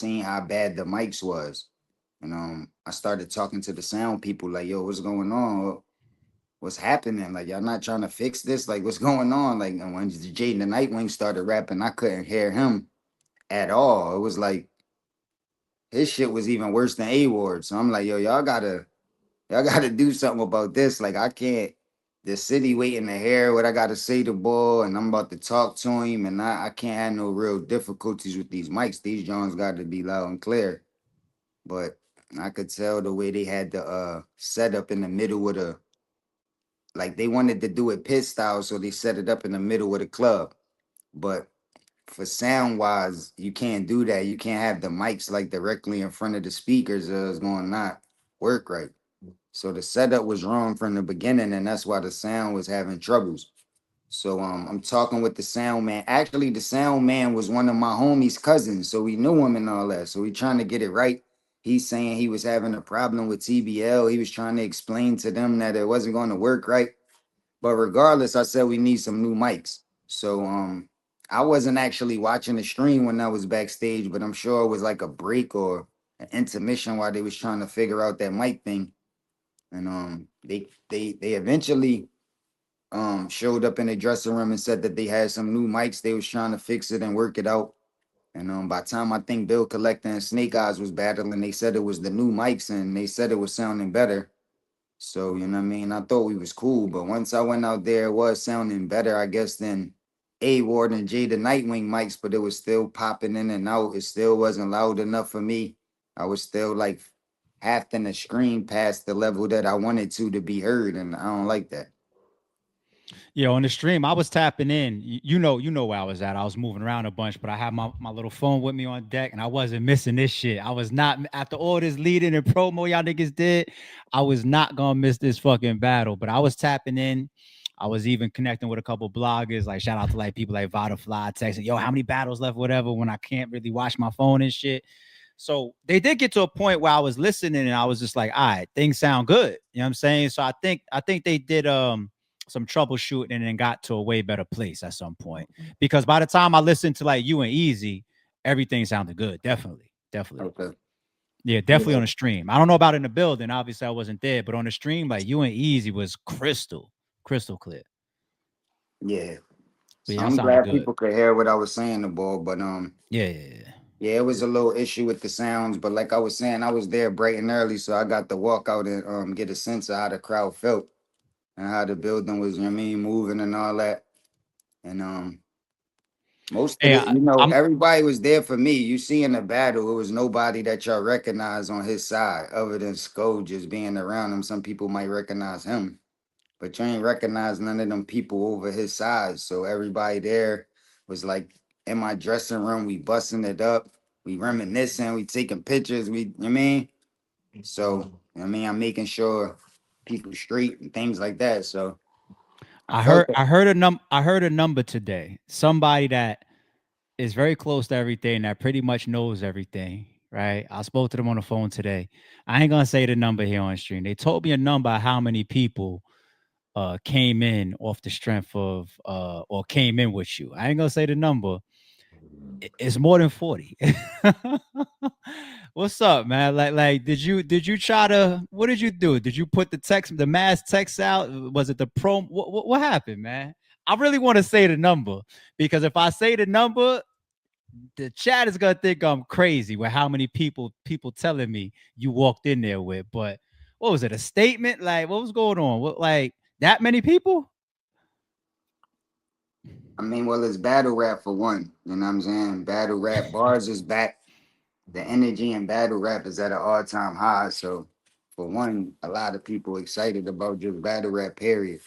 seen how bad the mics was. And I started talking to the sound people like, yo, what's going on? What's happening? Like, y'all not trying to fix this? Like, what's going on? Like, and when Jaden the Nightwing started rapping, I couldn't hear him at all. It was like his shit was even worse than A Ward. So I'm like, yo, y'all gotta do something about this. Like, I can't. The city waiting to hear what I gotta say to Bull, and I'm about to talk to him, and I can't have no real difficulties with these mics. These Jones got to be loud and clear. But I could tell the way they had the setup in the middle of the, like they wanted to do it pit style, so they set it up in the middle of the club. But for sound wise, you can't do that. You can't have the mics like directly in front of the speakers, or it's going to not work right. So the setup was wrong from the beginning, and that's why the sound was having troubles. So I'm talking with the sound man. Actually, the sound man was one of my homie's cousins, so we knew him and all that. So we trying to get it right. He's saying he was having a problem with TBL. He was trying to explain to them that it wasn't going to work right. But regardless, I said we need some new mics. So I wasn't actually watching the stream when I was backstage, but I'm sure it was like a break or an intermission while they was trying to figure out that mic thing. And they eventually showed up in the dressing room and said that they had some new mics. They was trying to fix it and work it out. And by the time I think Bill Collector and Snake Eyes was battling, they said it was the new mics and they said it was sounding better. So, you know what I mean? I thought we was cool, but once I went out there, it was sounding better, I guess, than A Ward and Jay the Nightwing mics, but it was still popping in and out. It still wasn't loud enough for me. I was still like having to scream past the level that I wanted to be heard, and I don't like that. Yeah, on the stream, I was tapping in. You know where I was at. I was moving around a bunch, but I had my little phone with me on deck, and I wasn't missing this shit. I was not after all this leading and promo y'all niggas did. I was not gonna miss this fucking battle. But I was tapping in. I was even connecting with a couple bloggers. Like shout out to like people like Vodafly texting, yo, how many battles left, whatever. When I can't really watch my phone and shit. So they did get to a point where I was listening and I was just like, all right, things sound good. You know what I'm saying? So I think they did some troubleshooting and then got to a way better place at some point. Because by the time I listened to like you and Easy, everything sounded good. Definitely. Definitely. Okay. Yeah, definitely Yeah. on the stream. I don't know about in the building. Obviously, I wasn't there, but on the stream, like you and Easy was crystal clear. Yeah. But So yeah, that I'm sounded glad good. people could hear what I was saying, the ball, but Yeah, yeah, yeah. yeah, it was a little issue with the sounds, but like I was saying, I was there bright and early, so I got to walk out and get a sense of how the crowd felt and how the building was, you know what I mean, moving and all that. And most of Hey, the, I'm everybody was there for me. You see in the battle, it was nobody that y'all recognize on his side other than Sko just being around him. Some people might recognize him, but you ain't recognize none of them people over his side. So everybody there was like in my dressing room, we busting it up, we reminiscing, we taking pictures, we, you know what I mean? So, you know what I mean, I'm making sure people straight and things like that. So I I felt heard that. I heard I heard a number today. Somebody that is very close to everything, that pretty much knows everything, right? I spoke to them on the phone today. I ain't gonna say the number here on stream. They told me a number of how many people came in off the strength of or came in with you. I ain't gonna say the number. It's more than 40. What's up, man? Like did you try to what did you do? Did you put the mass text out? Was it the pro what happened, man? I really want to say the number because if I say the number, the chat is gonna think I'm crazy with how many people telling me you walked in there with. But what was it? A statement? Like what was going on? What like that many people? I mean, well, it's battle rap for one. You know what I'm saying? Battle rap bars is back. The energy in battle rap is at an all-time high. So for one, a lot of people excited about just battle rap, period.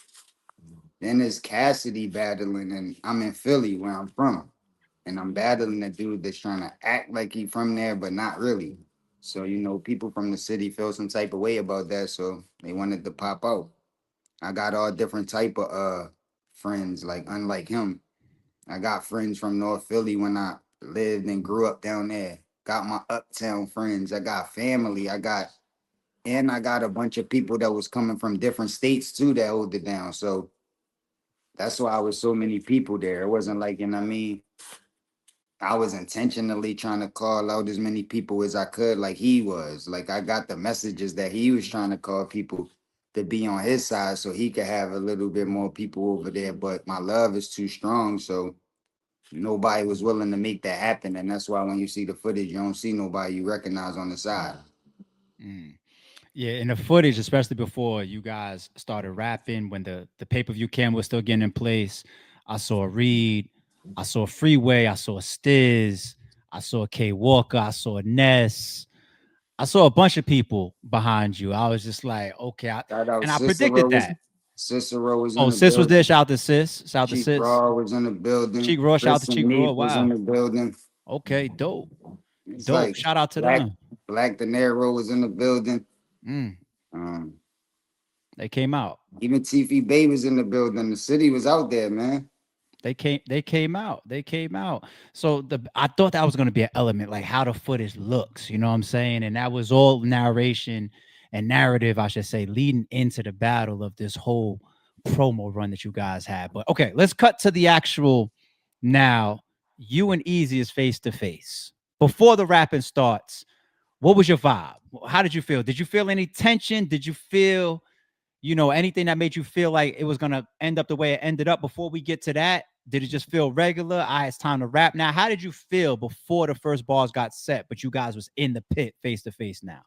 Then there's Cassidy battling, and I'm in Philly where I'm from. And I'm battling a dude that's trying to act like he from there, but not really. So, people from the city feel some type of way about that. So they wanted to pop out. I got all different type of friends, like unlike him. I got friends from North Philly when I lived and grew up down there. Got my uptown friends. I got family. I got a bunch of people that was coming from different states too that hold it down. So that's why I was so many people there. It wasn't like, you know what I mean? I was intentionally trying to call out as many people as I could, like he was. Like I got the messages that he was trying to call people to be on his side so he could have a little bit more people over there. But my love is too strong, so nobody was willing to make that happen. And that's why when you see the footage, you don't see nobody you recognize on the side. Mm. Yeah, in the footage, especially before you guys started rapping, when the pay per view camera was still getting in place, I saw Reed, I saw Freeway, I saw Stiz, I saw K Walker, I saw Ness, I saw a bunch of people behind you. I was just like, okay, Shout out and I predicted that. Cicero was in Oh, the Sis was there. building. Shout out to Sis. Shout out to Cheek Sis. Raw was in the building. Cheek Raw. Shout out to Chris Cheek and Raw. Neef was in Wow. the building. Okay, dope. It's Dope. like Shout out to Black them. Black De Niro was in the building. Mm, Um, they came out. even Tiffy Bay was in the building. The city was out there, man. They came out. They came out. So I thought that was gonna be an element, like how the footage looks, you know what I'm saying? And that was all narration and narrative, I should say, leading into the battle of this whole promo run that you guys had. But okay, let's cut to the actual now. You and Easy is face to face. Before the rapping starts, what was your vibe? How did you feel? Did you feel any tension? Did you feel, anything that made you feel like it was gonna end up the way it ended up? Before we get to that, did it just feel regular? It's time to rap now. How did you feel before the first bars got set, but you guys was in the pit face to face now?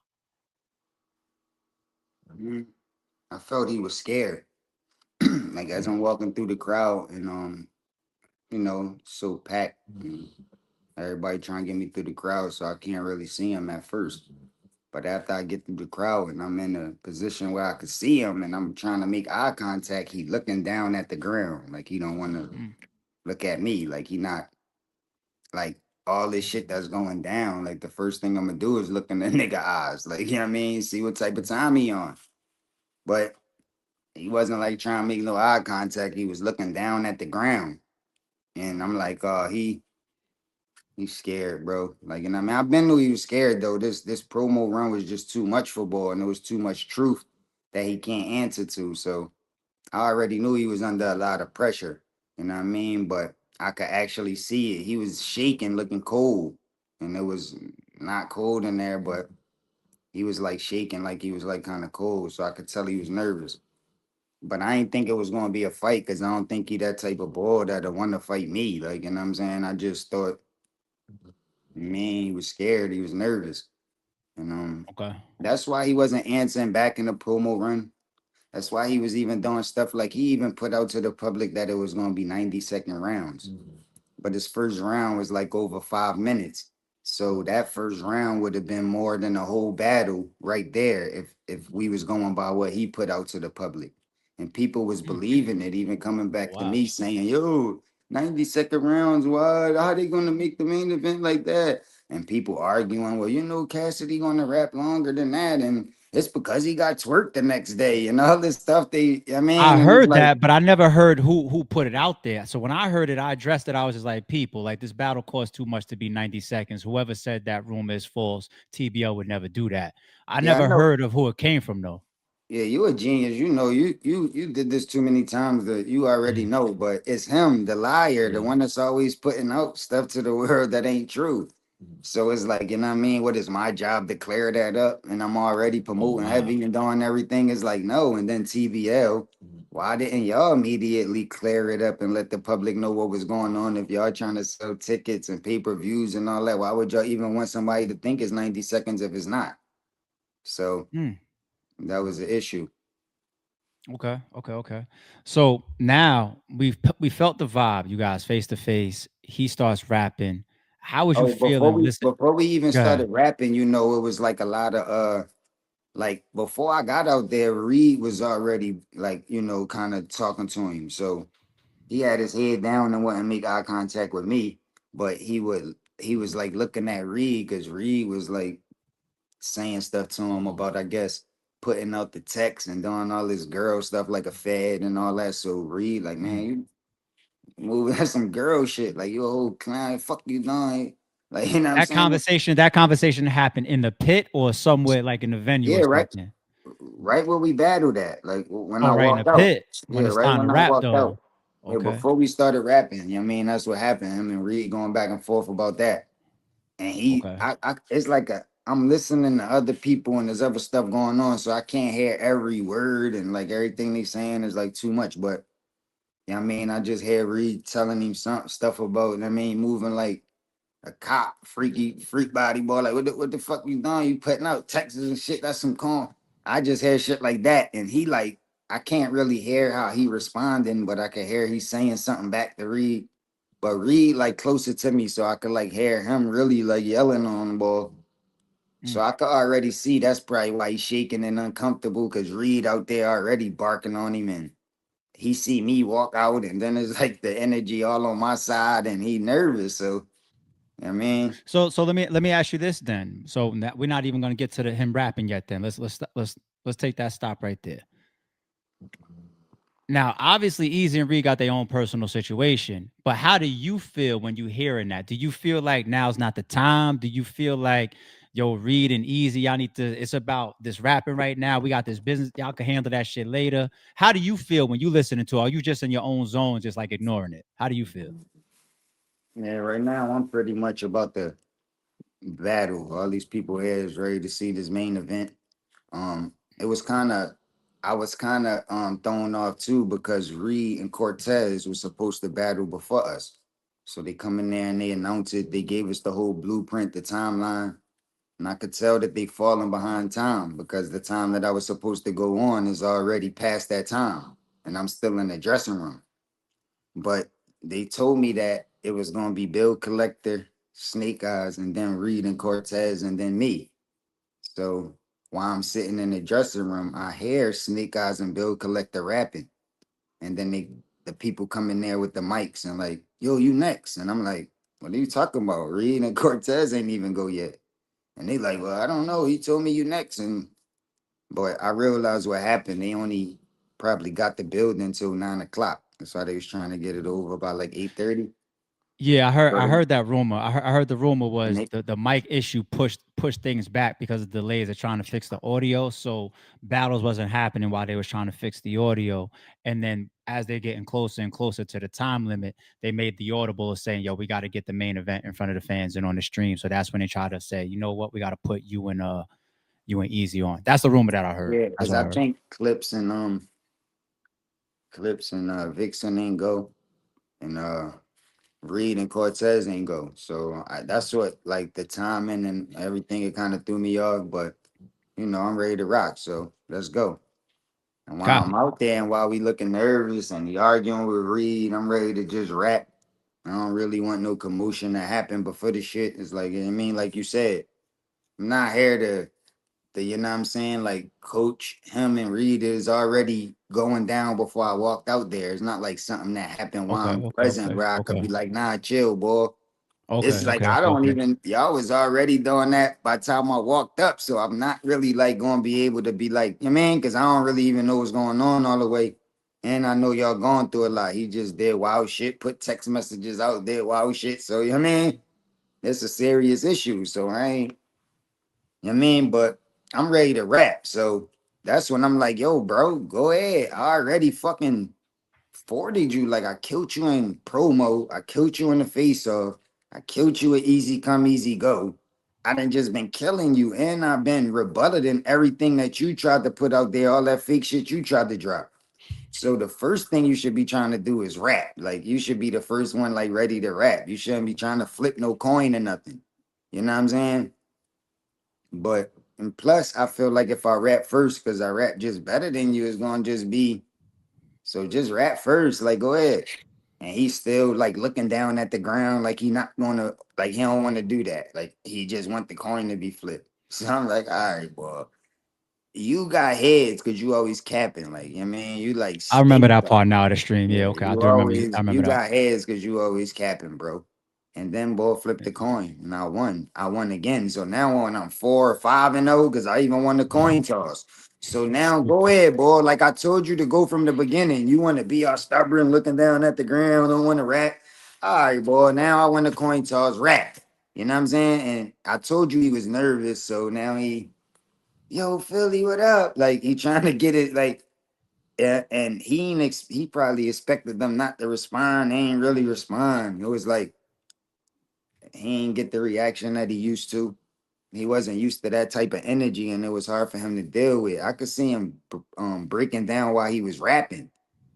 Mhm. I felt he was scared. Like as I'm walking through the crowd and so packed. And everybody trying to get me through the crowd, so I can't really see him at first. But after I get through the crowd and I'm in a position where I could see him and I'm trying to make eye contact, he looking down at the ground. Like he don't want to Mm, look at me. Like he not like all this shit that's going down. Like the first thing I'm gonna do is look in the nigga eyes. Like, you know what I mean? See what type of time he on. But he wasn't like trying to make no eye contact. He was looking down at the ground. And I'm like, he's scared, bro. Like, and I mean, I've been knew he was scared though. This promo run was just too much for Ball, and there was too much truth that he can't answer to. So I already knew he was under a lot of pressure. You know what I mean? But I could actually see it. He was shaking, looking cold, and it was not cold in there, but he was like shaking, like he was like kind of cold. So I could tell he was nervous. But I didn't think it was gonna be a fight because I don't think he that type of ball that'll want to fight me. Like, you know what I'm saying? I just thought, man, he was scared, he was nervous. And okay. that's why he wasn't answering back in the promo run. That's why he was even doing stuff like he even put out to the public that it was gonna be 90-second rounds. But his first round was like over 5 minutes. So that first round would have been more than a whole battle right there if we was going by what he put out to the public. And people was Mm, believing it, even coming oh, back to wow. me saying, yo, 90-second rounds, what? How they gonna make the main event like that? And people arguing, well, Cassidy gonna rap longer than that. And it's because he got twerked the next day and all this stuff. I I mean, and it's heard like, that, but I never heard who put it out there. So when I heard it, I addressed it. I was just like, people, like this battle costs too much to be 90 seconds. Whoever said that rumor is false. TBL would never do that. I yeah, I never know. heard of who it came from though. Yeah, you a genius. You did this too many times that you already know. But it's him, the liar, the Mm, one that's always putting out stuff to the world that ain't true. So it's like, you know what I mean? What is my job to clear that up? And I'm already oh promoting wow. heavy and doing everything. It's like, no. And then TBL, why didn't y'all immediately clear it up and let the public know what was going on? If y'all trying to sell tickets and pay-per-views and all that, why would y'all even want somebody to think it's 90 seconds if it's not? So Mm, that was the issue. okay, okay, okay. So now we felt the vibe, you guys, face to face. He starts rapping. How was you Oh, before feeling? we Listen, before we even go ahead. started rapping, it was like a lot of like before I got out there, Reed was already like, kind of talking to him. So he had his head down and wouldn't make eye contact with me, but he was like looking at Reed because Reed was like saying stuff to him about, I guess, putting out the text and doing all this girl stuff like a fad and all that. So Reed, like, man, Mm. you moving that's some girl shit. Like you a whole clown, fuck you doing. Like, you know what I'm saying? That conversation happened in the pit or somewhere like in the venue Yeah, or right. something. Right where we battled at. Like when Oh, I right in the walked out. pit when Yeah, it's right time to when I rap walked though. out. Yeah, Okay. before we started rapping, you know what I mean? That's what happened. Him and Reed going back and forth about that. And Okay. it's like I'm listening to other people and there's other stuff going on, so I can't hear every word and like everything they saying is like too much. But you know what I mean, I just hear Reed telling him some stuff about, you know what I mean, moving like a cop, freak body boy. Like what the fuck you doing? You putting out Texas and shit. That's some corn. I just hear shit like that, and he like I can't really hear how he responding, but I can hear he's saying something back to Reed. But Reed like closer to me, so I could like hear him really like yelling on the ball. So Mm. I could already see that's probably why he's shaking and uncomfortable because Reed out there already barking on him and he see me walk out and then it's like the energy all on my side and he nervous. So I mean, So let me ask you this then. So we're not even gonna get to him rapping yet. Then let's take that stop right there. Now, obviously, Easy and Reed got their own personal situation, but how do you feel when you hearing that? Do you feel like now's not the time? Do you feel like, yo, Reed and Easy, y'all need to? It's about this rapping right now. We got this business. Y'all can handle that shit later. How do you feel when you listening to it? Are you just in your own zone, just like ignoring it? How do you feel? yeah, right now I'm pretty much about the battle. All these people here is ready to see this main event. It was kind of, I was kind of thrown off too because Reed and Cortez was supposed to battle before us. So they come in there and they announced it. They gave us the whole blueprint, the timeline, and I could tell that they falling behind time because the time that I was supposed to go on is already past that time, and I'm still in the dressing room. But they told me that it was gonna be Bill Collector, Snake Eyes, and then Reed and Cortez, and then me. So while I'm sitting in the dressing room, I hear Snake Eyes and Bill Collector rapping, and then the people come in there with the mics and like, "Yo, you next?" And I'm like, "What are you talking about? Reed and Cortez ain't even go yet." And they like, "Well, I don't know. He told me you next." And but I realized what happened. They only probably got the building until 9 o'clock. That's why they was trying to get it over by like 8:30. Yeah, I So heard that rumor. I heard the rumor and was they the mic issue pushed things back because of delays of trying to fix the audio. So battles wasn't happening while they was trying to fix the audio. And then as they're getting closer and closer to the time limit, they made the audible of saying, "Yo, we got to get the main event in front of the fans and on the stream." So that's when they try to say, "You know what? We got to put you and Easy on." That's the rumor that I heard. yeah, That's because what I I heard. think Clips and Vixen ain't go and Reed and Cortez ain't go. So that's what like the timing and everything it kind of threw me off. But I'm ready to rock. So let's go. And while I'm Copy. out there and while we looking nervous and he arguing with Reed, I'm ready to just rap. I don't really want no commotion to happen before the shit. It's like, I mean, like you said, I'm not here to you know what I'm saying, like coach him and Reed is already going down before I walked out there. It's not like something that happened while Okay. I'm Okay. present Okay. where I could Okay. be like, nah, chill, boy. This Okay. is like Okay. I Okay. don't Okay. even y'all was already doing that by the time I walked up. So I'm not really like gonna be able to be like, you know what I mean? Cause I don't really even know what's going on all the way. And I know y'all going through a lot. He just did wild shit, put text messages out there, wild shit. So you know what I mean? It's a serious issue. So I ain't, you know what I mean? But I'm ready to rap. So that's when I'm like, yo, bro, go ahead. I already fucking 40'd you. Like I killed you in promo. I killed you in the face off. I killed you at Easy Come Easy Go. I done just been killing you, and I've been rebutted in everything that you tried to put out there, all that fake shit you tried to drop. So the first thing you should be trying to do is rap. Like you should be the first one like ready to rap. You shouldn't be trying to flip no coin or nothing. You know what I'm saying? But and plus I feel like if I rap first, because I rap just better than you, it's gonna just be so just rap first, like go ahead. And he's still like looking down at the ground, like he not gonna, like he don't want to do that. Like he just want the coin to be flipped. So I'm like, all right, boy, you got heads because you always capping. Like, I mean, you like I remember stay that capping. part now of the stream. Yeah. Yeah, Okay. I do remember. I you remember that. got heads because you always capping, bro. And then boy flipped the coin, and I won. I won again. So now on I'm 4 or 5-0 because I even won the coin toss. So now go ahead, boy. Like I told you to go from the beginning. You want to be all stubborn, looking down at the ground, don't want to rap. All right, boy. Now I won the coin toss, rap. You know what I'm saying? And I told you he was nervous, so now he, yo, Philly, what up? Like he trying to get it, like and he probably expected them not to respond. They ain't really respond. It was like he ain't get the reaction that he used to. He wasn't used to that type of energy, and it was hard for him to deal with. I could see him breaking down while he was rapping,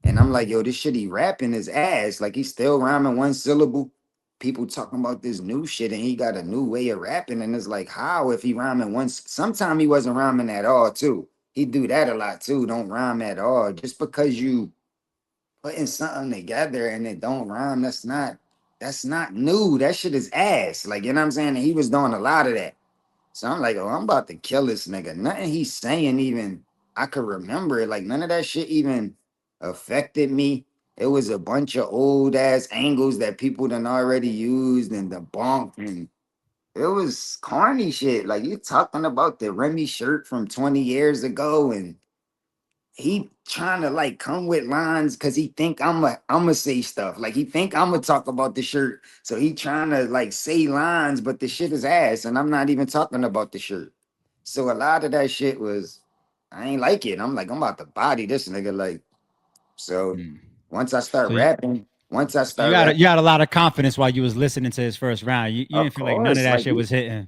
and I'm like, yo, this shit he rapping is ass. Like he's still rhyming one syllable. People talking about this new shit, and he got a new way of rapping, and it's like, how if he rhyming once? Sometime he wasn't rhyming at all too. He do that a lot too. Don't rhyme at all. Just because you putting something together and it don't rhyme, that's not new. That shit is ass. Like you know what I'm saying? And he was doing a lot of that. So I'm like, oh, I'm about to kill this nigga. Nothing he's saying even I could remember it. Like none of that shit even affected me. It was a bunch of old ass angles that people done already used and debunked, and it was corny shit. Like you talking about the Remy shirt from 20 years ago, and he trying to like come with lines because he think I'm a say stuff. Like he think I'm gonna talk about the shirt. So he trying to like say lines, but the shit is ass, and I'm not even talking about the shirt. So a lot of that shit was I ain't like it. I'm like, I'm about to body this nigga. Like, so Mm. once I So start you, rapping, once I so you start got you rapping, had a lot of confidence while you was listening to his first round. You of didn't feel like none of course, that like shit was hitting.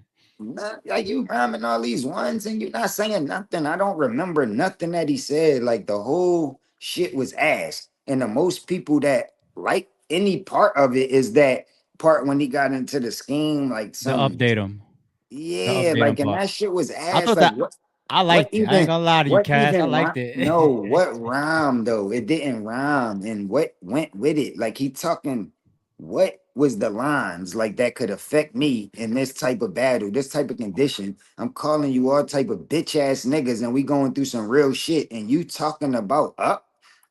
like you rhyming all these ones and you're not saying nothing. I don't remember nothing that he said. Like the whole shit was ass. And the most people that like any part of it is that part when he got into the scheme, like The some update him, the yeah, update him like and part. that shit was I ass. thought Like that I what liked it. I ain't even gonna lie to you, what Cass. I even liked it. no, what rhyme though? It didn't rhyme. And what went with it? Like he talking what was the lines like that could affect me in this type of battle, this type of condition? I'm calling you all type of bitch ass niggas and we going through some real shit and you talking about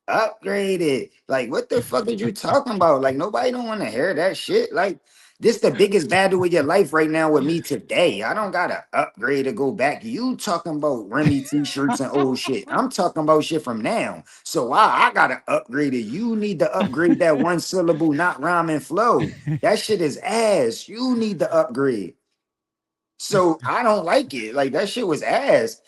upgraded. Like what the fuck are you talking about? Like nobody don't want to hear that shit. Like this the biggest battle of your life right now with me today. I don't gotta upgrade or go back. You talking about Remy t-shirts and old shit. I'm talking about shit from now. So I gotta upgrade it. You need to upgrade that one syllable, not rhyme and flow. That shit is ass. You need to upgrade. So I don't like it. Like that shit was ass.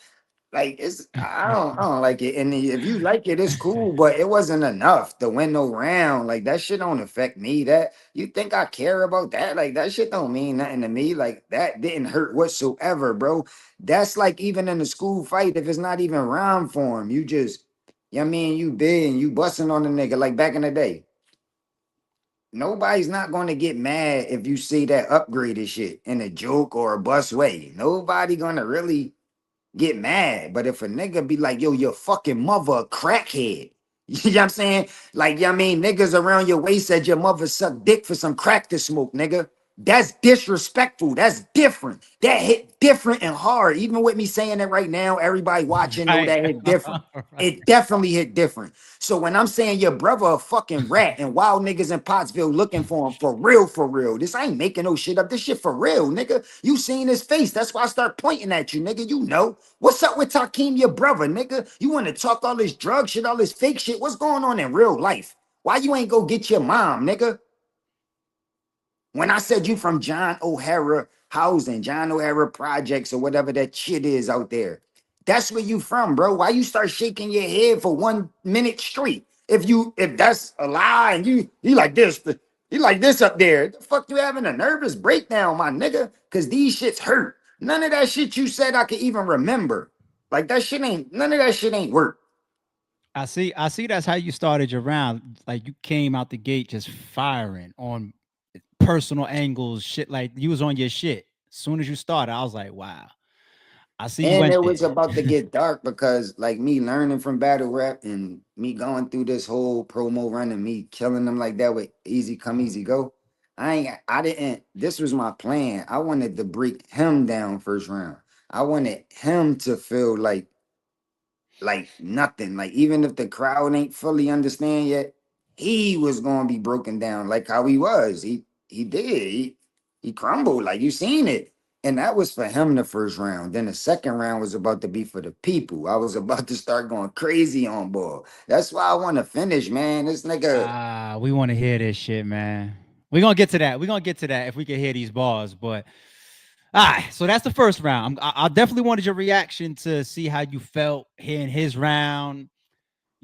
Like it's I don't like it. And if you like it, it's cool, but it wasn't enough to win no round. Like that shit don't affect me. That you think I care about that? Like that shit don't mean nothing to me. Like that didn't hurt whatsoever, bro. That's like even in a school fight, if it's not even round form, you just you know what I mean you big and you busting on the nigga like back in the day. Nobody's not gonna get mad if you see that upgraded shit in a joke or a bus way. Nobody gonna really get mad. But if a nigga be like, yo, your fucking mother a crackhead. You know what I'm saying? Like, you know what I mean, niggas around your waist said your mother sucked dick for some crack to smoke, nigga. That's disrespectful. That's different. That hit different and hard. Even with me saying it right now, everybody watching know Right. that hit different. Right. It definitely hit different. So when I'm saying your brother a fucking rat and wild niggas in Pottsville looking for him for real. This I ain't making no shit up. This shit for real, nigga. You seen his face. That's why I start pointing at you, nigga. You know. What's up with Takeem, your brother, nigga? You want to talk all this drug shit, all this fake shit? What's going on in real life? Why you ain't go get your mom, nigga? When I said you from John O'Hara housing, John O'Hara projects, or whatever that shit is out there, that's where you from, bro. Why you start shaking your head for 1 minute straight? If that's a lie and you like this, you like this up there, the fuck you having a nervous breakdown, my nigga? Cause these shits hurt. None of that shit you said I could even remember. Like that shit ain't none of that shit ain't work. I see that's how you started your round. Like you came out the gate just firing on personal angles, shit like you was on your shit. As soon as you started, I was like, wow. I see you And went it was there. about to get dark because, like, me learning from battle rap and me going through this whole promo run and me killing them like that with easy come, easy go. I didn't, this was my plan. I wanted to break him down first round. I wanted him to feel like nothing. Like even if the crowd ain't fully understand yet, he was gonna be broken down like how he was. He did. He crumbled. Like you seen it. And that was for him the first round. Then the second round was about to be for the people. I was about to start going crazy on ball. That's why I want to finish, man. This nigga. We want to hear this shit, man. We're gonna get to that. We're gonna get to that if we can hear these bars. But all right, so that's the first round. I definitely wanted your reaction to see how you felt hearing his round.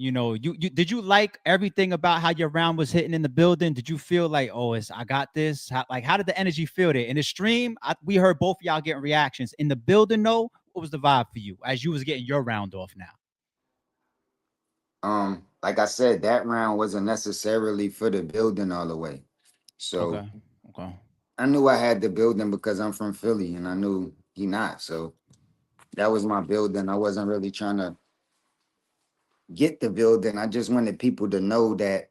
You know, you did you like everything about how your round was hitting in the building? Did you feel like, oh, it's I got this? How did the energy feel there in the stream? We heard both of y'all getting reactions in the building. No, what was the vibe for you as you was getting your round off now? Like I said, that round wasn't necessarily for the building all the way. So Okay, okay. I knew I had the building because I'm from Philly and I knew he not. So that was my building. I wasn't really trying to get the building. I just wanted people to know that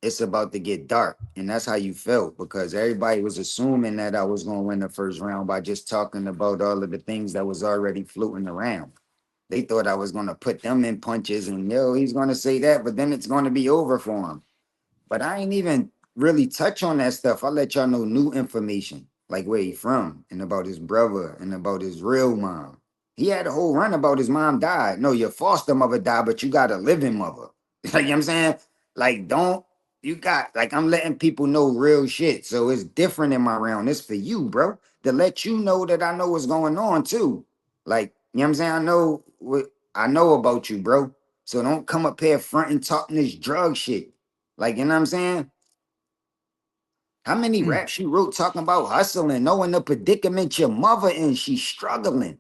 it's about to get dark. And that's how you felt because everybody was assuming that I was going to win the first round by just talking about all of the things that was already floating around. They thought I was going to put them in punches and yo, he's going to say that, but then it's going to be over for him. But I ain't even really touch on that stuff. I let y'all know new information, like where he from and about his brother and about his real mom. He had a whole run about his mom died. No, your foster mother died, but you got a living mother. Like, you know what I'm saying? Like, don't you got like I'm letting people know real shit. So it's different in my round. It's for you, bro. To let you know that I know what's going on too. Like, you know what I'm saying? I know what I know about you, bro. So don't come up here front and talking this drug shit. Like, you know what I'm saying? How many Mm. raps you wrote talking about hustling, knowing the predicament your mother in, she's struggling.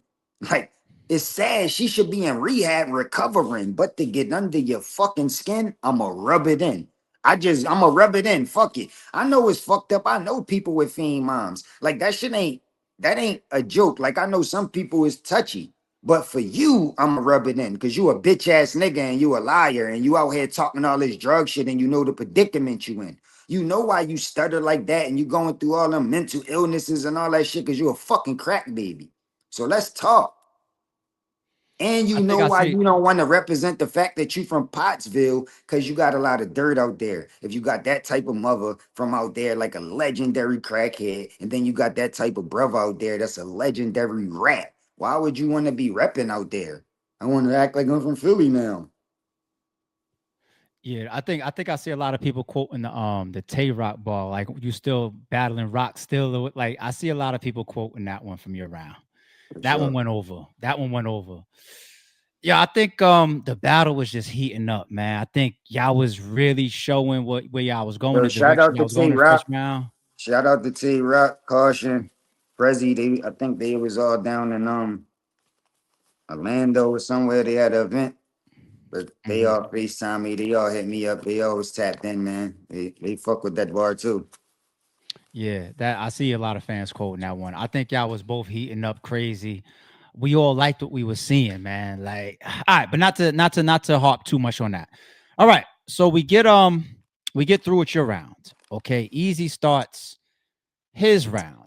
Like, it's sad. She should be in rehab recovering, but to get under your fucking skin, I'ma rub it in. I'ma rub it in. Fuck it. I know it's fucked up. I know people with fiend moms. Like, that ain't a joke. Like, I know some people is touchy. But for you, I'ma rub it in because you a bitch ass nigga and you a liar and you out here talking all this drug shit and you know the predicament you in. You know why you stutter like that and you going through all them mental illnesses and all that shit because you a fucking crack baby. So let's talk. And I you think know I why see. you don't want to represent the fact that you from Pottsville because you got a lot of dirt out there. If you got that type of mother from out there, like a legendary crackhead, and then you got that type of brother out there that's a legendary rat. Why would you want to be repping out there? I want to act like I'm from Philly now. Yeah, I think I see a lot of people quoting the Tay Rock ball, like you still battling rock still. Like I see a lot of people quoting that one from your round. For That one sure. went over. That one went over. Yeah, I think the battle was just heating up, man. I think y'all was really showing what where y'all was going, So the shout direction out y'all to was going T in the first Rock. round. Shout out to T Rock, Caution, Prezi. I think they was all down in Orlando or somewhere. They had an event, but they Mhm. all FaceTime me. They all hit me up. They always tapped in, man. They fuck with that bar too. Yeah, that I see a lot of fans quoting that one. I think y'all was both heating up crazy. We all liked what we were seeing, man. Like, all right, but not to harp too much on that. All right, so we get through with your round. Okay, Easy starts his round.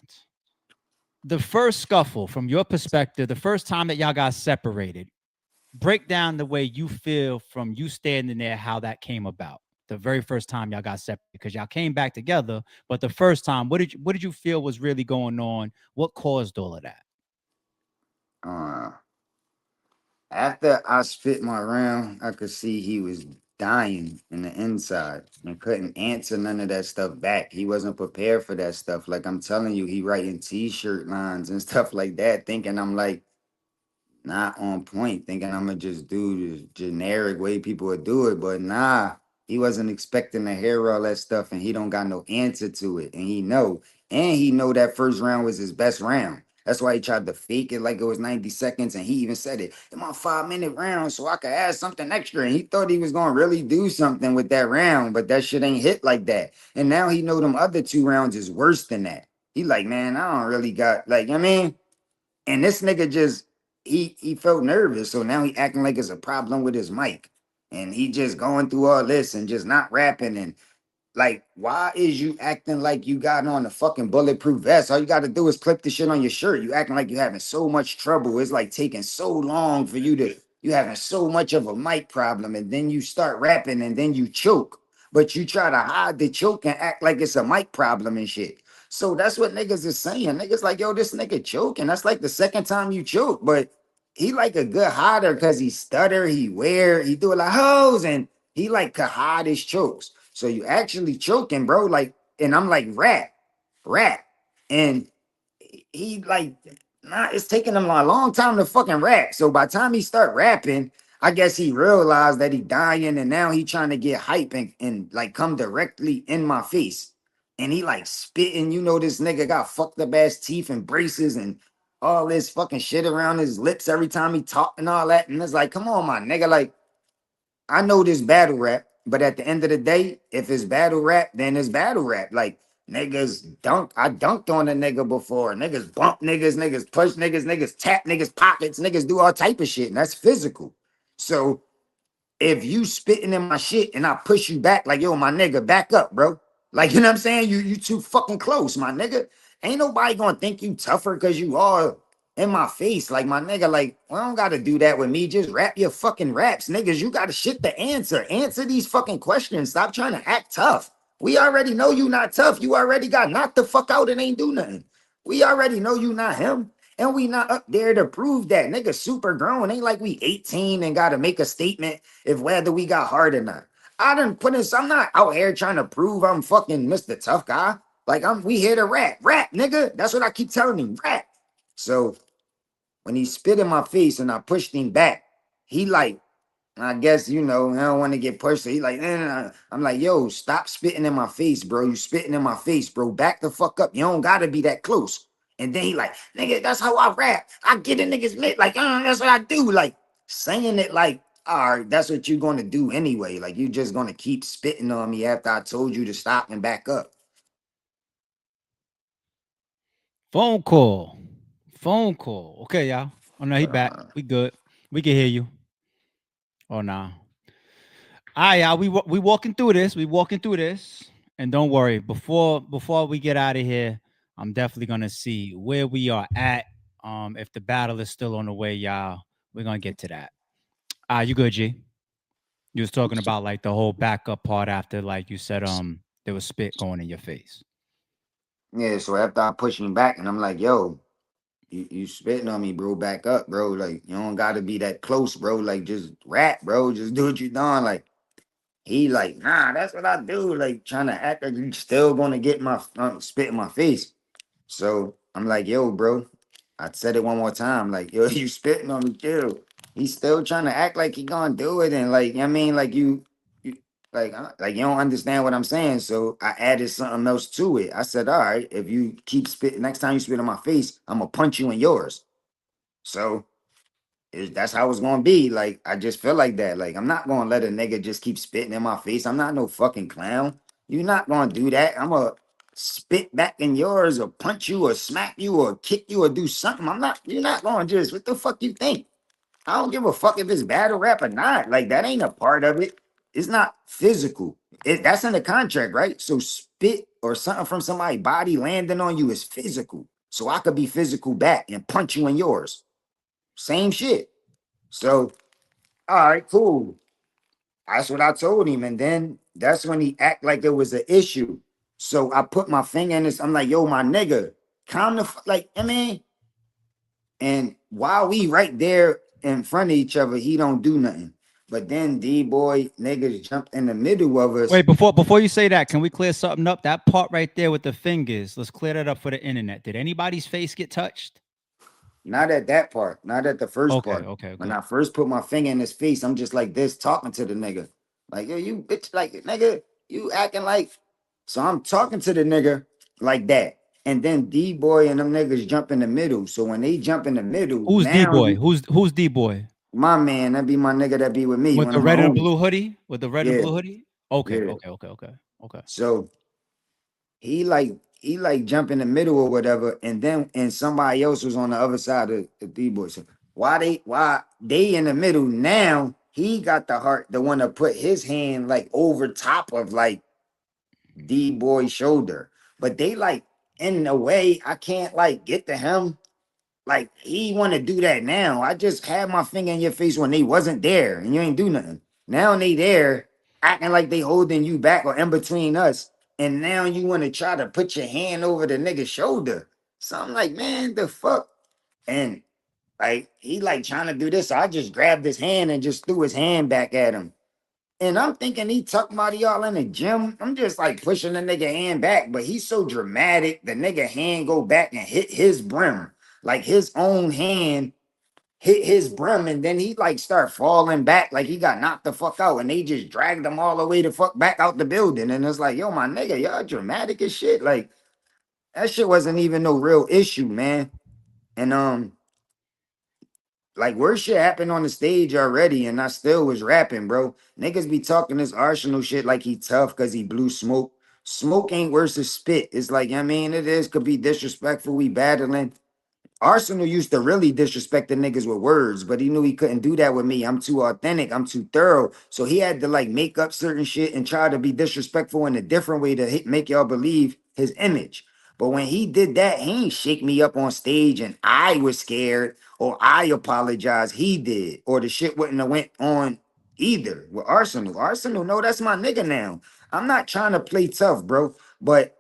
The first scuffle, from your perspective, the first time that y'all got separated, break down the way you feel from you standing there, how that came about. The very first time y'all got separated, because y'all came back together, but the first time, what did you feel was really going on? What caused all of that? Uh, After I spit my round, I could see he was dying in the inside and couldn't answer none of that stuff back. He wasn't prepared for that stuff. Like I'm telling you, he writing t-shirt lines and stuff like that, thinking I'm like not on point, thinking I'm gonna just do the generic way people would do it. But nah, he wasn't expecting to hear all that stuff, and he don't got no answer to it. And he know that first round was his best round. That's why he tried to fake it like it was 90 seconds, and he even said it in my 5 minute round, so I could add something extra. And he thought he was gonna really do something with that round, but that shit ain't hit like that. And now he know them other two rounds is worse than that. He like, man, I don't really got like, I mean. And this nigga just he felt nervous, so now he acting like it's a problem with his mic, and he just going through all this and just not rapping and like, why is you acting like you got on a fucking bulletproof vest? All you got to do is clip the shit on your shirt. You acting like you having so much trouble. It's like taking so long for you having so much of a mic problem, and then you start rapping and then you choke. But you try to hide the choke and act like it's a mic problem and shit. So that's what niggas is saying. Niggas like, yo, this nigga choking. That's like the second time you choke, but he like a good hider because he stutter, he wear, he do it like hoes, and he like could hide his chokes. So you actually choking, bro. Like, and I'm like, rap. And he like, nah, it's taking him a long time to fucking rap. So by the time he start rapping, I guess he realized that he dying and now he trying to get hype and like come directly in my face. And he like spitting, this nigga got fucked up ass teeth and braces and all this fucking shit around his lips every time he talk and all that. And it's like, come on, my nigga. Like, I know this battle rap, but at the end of the day, if it's battle rap, then it's battle rap. Like, I dunked on a nigga before. Niggas bump niggas push niggas tap niggas pockets, niggas do all type of shit. And that's physical. So if you spitting in my shit and I push you back, like, yo, my nigga, back up, bro. Like, you know what I'm saying? You too fucking close, my nigga. Ain't nobody gonna think you tougher because you all in my face. Like, my nigga, like, well, I don't gotta do that with me. Just rap your fucking raps, niggas. You got to shit to answer. Answer these fucking questions. Stop trying to act tough. We already know you not tough. You already got knocked the fuck out and ain't do nothing. We already know you not him. And we not up there to prove that. Nigga super grown. Ain't like we 18 and gotta make a statement if whether we got hard or not. I done put in, I'm not out here trying to prove I'm fucking Mr. Tough Guy. Like we here to rap. Rap, nigga. That's what I keep telling him. Rap. So when he spit in my face and I pushed him back, he like, I guess, I don't want to get pushed. So he like, nah. I'm like, yo, stop spitting in my face, bro. You spitting in my face, bro. Back the fuck up. You don't gotta be that close. And then he like, nigga, that's how I rap. I get in niggas mid, like, that's what I do. Like saying it like, all right, that's what you're gonna do anyway. Like you just gonna keep spitting on me after I told you to stop and back up. Phone call. Phone call. Okay, y'all. Oh no, he back. We good. We can hear you. Oh nah. All right, y'all. We walking through this. We walking through this. And don't worry. Before we get out of here, I'm definitely gonna see where we are at. If the battle is still on the way, y'all, we're gonna get to that. You good, G? You was talking about like the whole backup part after, like you said, there was spit going in your face. Yeah, so after I push him back and I'm like, yo, you spitting on me, bro. Back up, bro. Like you don't gotta be that close, bro. Like just rap, bro. Just do what you doing. Like he like, nah, that's what I do. Like trying to act like you still gonna get my spit in my face. So I'm like, yo, bro. I said it one more time. Like, yo, you spitting on me too. He's still trying to act like he gonna do it, and like, I mean, like you like you don't understand what I'm saying. So I added something else to it. I said, all right, if you keep spitting, next time you spit in my face, I'm gonna punch you in yours. So that's how it's gonna be. Like I just feel like that. Like I'm not gonna let a nigga just keep spitting in my face. I'm not no fucking clown. You're not gonna do that. I'm gonna spit back in yours or punch you or smack you or kick you or do something. I'm not. You're not gonna just. What the fuck you think? I don't give a fuck if it's battle rap or not. Like that ain't a part of it. It's not physical. That's in the contract, right? So spit or something from somebody's body landing on you is physical. So I could be physical back and punch you in yours. Same shit. So, all right, cool. That's what I told him. And then that's when he act like it was an issue. So I put my finger in this. I'm like, yo, my nigga, calm the like, I mean, and while we right there in front of each other, he don't do nothing. But then D-boy niggas jumped in the middle of us. Wait, before you say that, can we clear something up? That part right there with the fingers. Let's clear that up for the internet. Did anybody's face get touched? Not at that part, not at the first Okay, part. okay, When good. I first put my finger in his face, I'm just like this talking to the nigga. Like, yo, you bitch, like, nigga, you acting like. So I'm talking to the nigga like that. And then D boy and them niggas jump in the middle. So when they jump in the middle, Who's D now boy? you, Who's D boy? my man, that be my nigga that be with me, With one the of my red and homies. blue hoodie? With the red and Yeah, blue hoodie? Okay, yeah. okay, okay, okay, okay. So he like jump in the middle or whatever, and somebody else was on the other side of the D boy. So why they in the middle now? He got the heart, the one to put his hand like over top of like D boy's shoulder, but they like in a way I can't like get to him. Like he want to do that now. I just had my finger in your face when they wasn't there and you ain't do nothing. Now they there acting like they holding you back or in between us. And now you want to try to put your hand over the nigga's shoulder. So I'm like, man, the fuck? And like he like trying to do this. So I just grabbed his hand and just threw his hand back at him. And I'm thinking he talking about y'all in the gym. I'm just like pushing the nigga hand back, but he's so dramatic. The nigga hand go back and hit his brim, like his own hand hit his brim, and then he like start falling back like he got knocked the fuck out, and they just dragged him all the way the fuck back out the building. And it's like, yo, my nigga, y'all dramatic as shit. Like that shit wasn't even no real issue, man. And like worse shit happened on the stage already, and I still was rapping, bro. Niggas be talking this Arsenal shit like he tough because he blew smoke. Smoke ain't worse than spit. It's like, I mean, it is could be disrespectful. We battling. Arsenal used to really disrespect the niggas with words, but he knew he couldn't do that with me. I'm too authentic. I'm too thorough. So he had to like make up certain shit and try to be disrespectful in a different way to make y'all believe his image. But when he did that, he ain't shake me up on stage and I was scared or I apologized. He did, or the shit wouldn't have went on either with Arsenal. Arsenal, no, that's my nigga now. I'm not trying to play tough, bro, but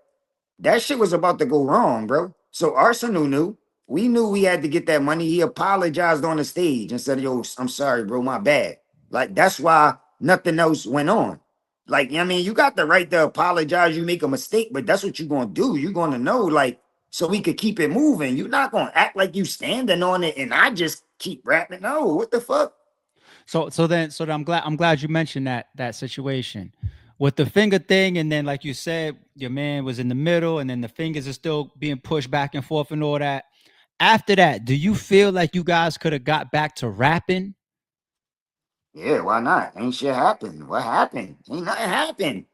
that shit was about to go wrong, bro. So Arsenal knew. We knew we had to get that money. He apologized on the stage and said, yo, I'm sorry, bro, my bad. Like, that's why nothing else went on. Like, I mean, you got the right to apologize. You make a mistake, but that's what you're going to do. You're going to know, like, so we could keep it moving. You're not going to act like you standing on it and I just keep rapping. No, what the fuck? So then I'm glad you mentioned that situation with the finger thing, and then like you said, your man was in the middle, and then the fingers are still being pushed back and forth and all that. After that, do you feel like you guys could have got back to rapping? Yeah, why not? Ain't shit happened. What happened? Ain't nothing happened.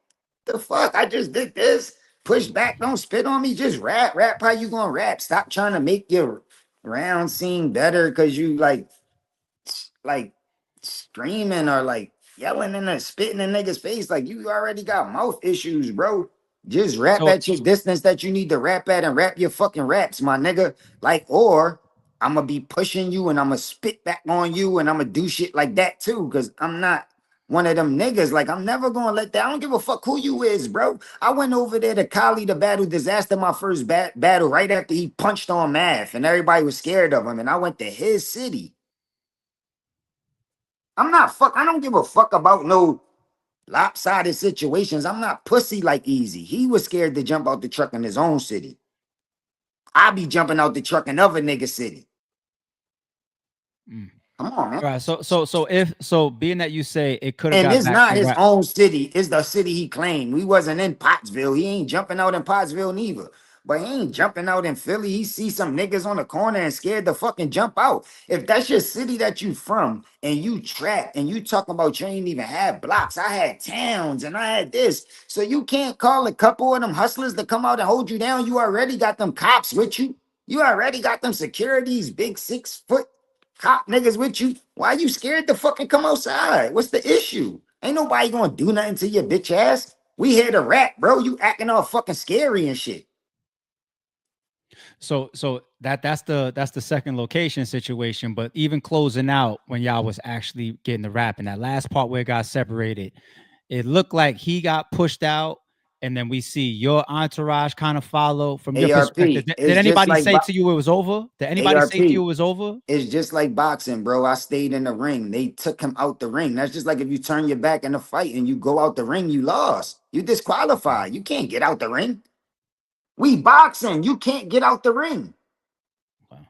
The fuck? I just did this. Push back, don't spit on me. Just rap. Rap how you gonna rap. Stop trying to make your round seem better because you like screaming or like yelling and spitting in niggas' face. Like you already got mouth issues, bro. Just rap So at your distance that you need to rap at and rap your fucking raps, my nigga. Like, or I'm gonna be pushing you and I'm gonna spit back on you and I'm gonna do shit like that too. Cause I'm not one of them niggas. Like, I'm never gonna let that. I don't give a fuck who you is, bro. I went over there to Cali to battle Disaster, my first battle, right after he punched on Math and everybody was scared of him. And I went to his city. I don't give a fuck about no lopsided situations. I'm not pussy like Easy. He was scared to jump out the truck in his own city. I be jumping out the truck in other nigga city. mm. Come on, man. All right. So being that you say it could have And got it's back not to his rap. own city. It's the city he claimed. We wasn't in Pottsville. He ain't jumping out in Pottsville neither. But he ain't jumping out in Philly. He see some niggas on the corner and scared to fucking jump out. If that's your city that you from and you trap and you talking about you ain't even had blocks. I had towns and I had this. So you can't call a couple of them hustlers to come out and hold you down. You already got them cops with you. You already got them securities, big 6 foot cop niggas with you. Why you scared to fucking come outside? What's the issue? Ain't nobody gonna do nothing to your bitch ass. We here to rap, bro. You acting all fucking scary and shit. So that's the second location situation. But even closing out when y'all was actually getting the rap and that last part where it got separated, it looked like he got pushed out, and then we see your entourage kind of follow. From your perspective, ARP. did It's just anybody like say to you it was over? Did anybody say to you ARP. it was over? It's just like boxing, bro. I stayed in the ring. They took him out the ring. That's just like if you turn your back in a fight and you go out the ring, you lost. You disqualified. You can't get out the ring. We boxing. You can't get out the ring. Wow.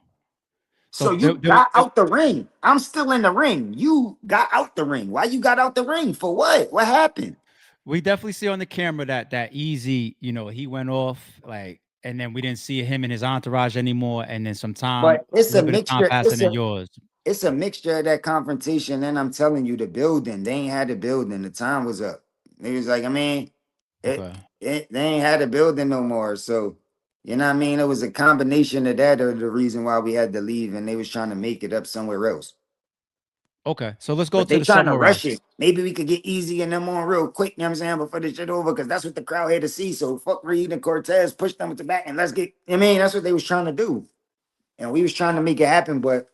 So So you got out the ring. I'm still in the ring. You got out the ring. Why you got out the ring? For what? What happened? we definitely see on the camera that Easy, he went off, like, and then we didn't see him and his entourage anymore. And then some time, But it's a a little bit of time mixture. passing in yours. It's a mixture of that confrontation. And I'm telling you, the building, they ain't had the building. The time was up. They was like, I mean, it, Okay. they ain't had the building no more. So, you know what I mean? It was a combination of that or the reason why we had to leave and they was trying to make it up somewhere else. Okay. So let's go But to they the trying to somewhere rush else. it. Maybe we could get Easy and them on real quick, you know what I'm saying, before the shit over, because that's what the crowd had to see. So fuck Reed and Cortez, push them to the back and let's get, I mean, that's what they was trying to do. And we was trying to make it happen, but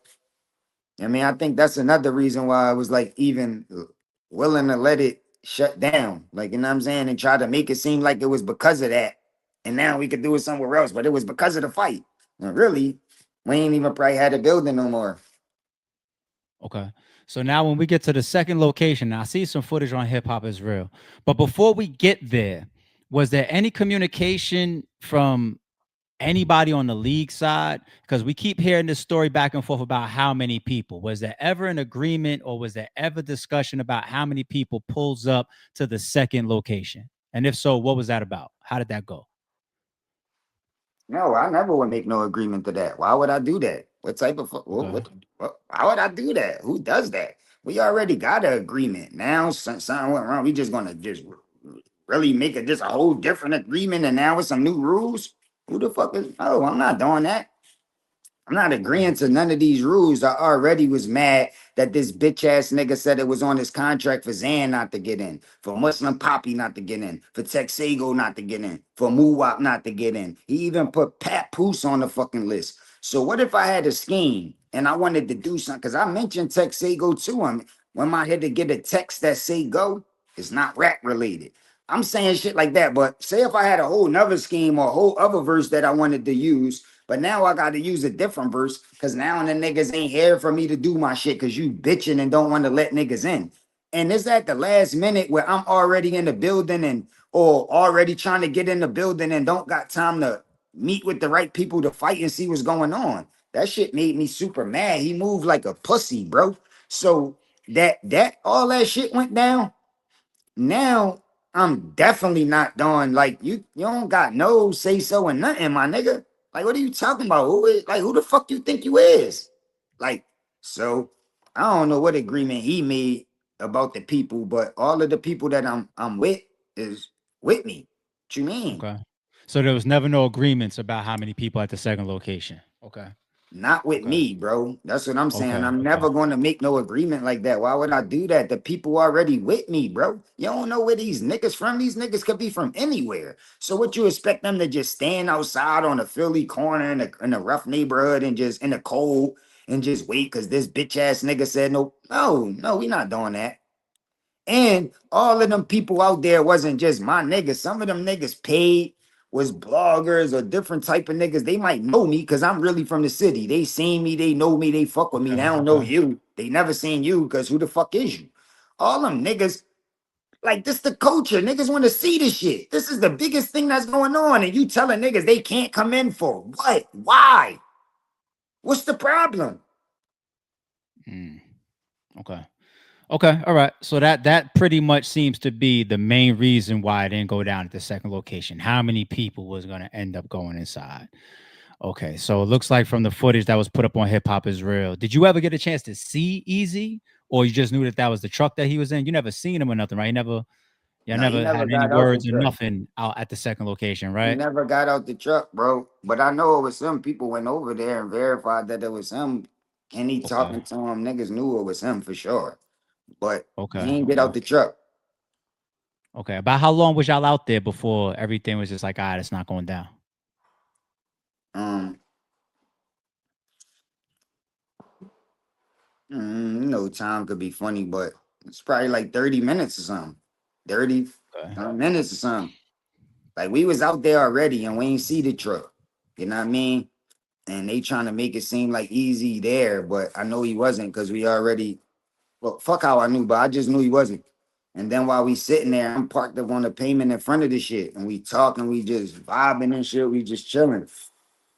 I mean, I think that's another reason why I was like even willing to let it shut down. Like, you know what I'm saying? And try to make it seem like it was because of that. And now we could do it somewhere else, but it was because of the fight. And really, we ain't even probably had a building no more. Okay. So now when we get to the second location, now I see some footage on Hip Hop is Real. But before we get there, was there any communication from anybody on the league side? Because we keep hearing this story back and forth about how many people. Was there ever an agreement or was there ever discussion about how many people pulls up to the second location? And if so, what was that about? How did that go? No, I never would make no agreement to that. Why would I do that? What type of Okay. what why would I do that? Who does that? We already got an agreement. Now something went wrong. We just gonna just really make it just a whole different agreement and now with some new rules? Who the fuck is oh, I'm not doing that. I'm not Okay. agreeing to none of these rules. I already was mad that this bitch ass nigga said it was on his contract for Zan not to get in, for Muslim Poppy not to get in, for Texago not to get in, for Muwap not to get in. He even put Pat Poose on the fucking list. So what if I had a scheme and I wanted to do something? Because I mentioned Texago to him. When I had to get a text that say go, it's not rap related. I'm saying shit like that. But say if I had a whole nother scheme or a whole other verse that I wanted to use, but now I got to use a different verse because now the niggas ain't here for me to do my shit because you bitching and don't want to let niggas in. And it's at the last minute where I'm already in the building and or already trying to get in the building and don't got time to meet with the right people to fight and see what's going on. That shit made me super mad. He moved like a pussy, bro. So that all that shit went down. Now I'm definitely not doing like you don't got no say so and nothing, my nigga. Like, what are you talking about? Who is like who the fuck you think you is? Like, so I don't know what agreement he made about the people, but all of the people that I'm with is with me. What you mean? Okay. So there was never no agreements about how many people at the second location. Okay. Not with Okay. me, bro. That's what I'm saying. Okay. I'm Okay. never going to make no agreement like that. Why would I do that? The people already with me, bro. You don't know where these niggas from. These niggas could be from anywhere. So what you expect them to just stand outside on a Philly corner in a rough neighborhood and just in the cold and just wait because this bitch ass nigga said no. No, no, we not doing that. And all of them people out there wasn't just my niggas. Some of them niggas paid was bloggers or different type of niggas. They might know me because I'm really from the city. They seen me, they know me, they fuck with me. They Okay. don't know Okay. you. They never seen you because who the fuck is you? All them niggas, like this the culture. Niggas want to see this shit. This is the biggest thing that's going on. And you telling niggas they can't come in for what? Why? What's the problem? Mm, okay. Okay. All right. So that pretty much seems to be the main reason why I didn't go down at the second location. How many people was going to end up going inside? Okay. So it looks like from the footage that was put up on Hip Hop is Real. Did you ever get a chance to see Easy, or you just knew that that was the truck that he was in? You never seen him or nothing, right? You never, yeah, No, he never never had any got out the words or truck. nothing out at the second location, He right? never got out the truck, bro. But I know it was him. People went over there and verified that it was him. Kenny Okay. talking to him, niggas knew it was him for sure. But Okay. he ain't get Okay. out the truck. Okay. About how long was y'all out there before everything was just like, all right, it's not going down? Um, time could be funny, but it's probably like 30 minutes or something. 30 Okay. minutes or something. Like we was out there already and we ain't see the truck. You know what I mean? And they trying to make it seem like easy there, but I know he wasn't because we already well, fuck how I knew, but I just knew he wasn't. And then while we sitting there, I'm parked up on the pavement in front of the shit, and we talking, we just vibing and shit, we just chilling.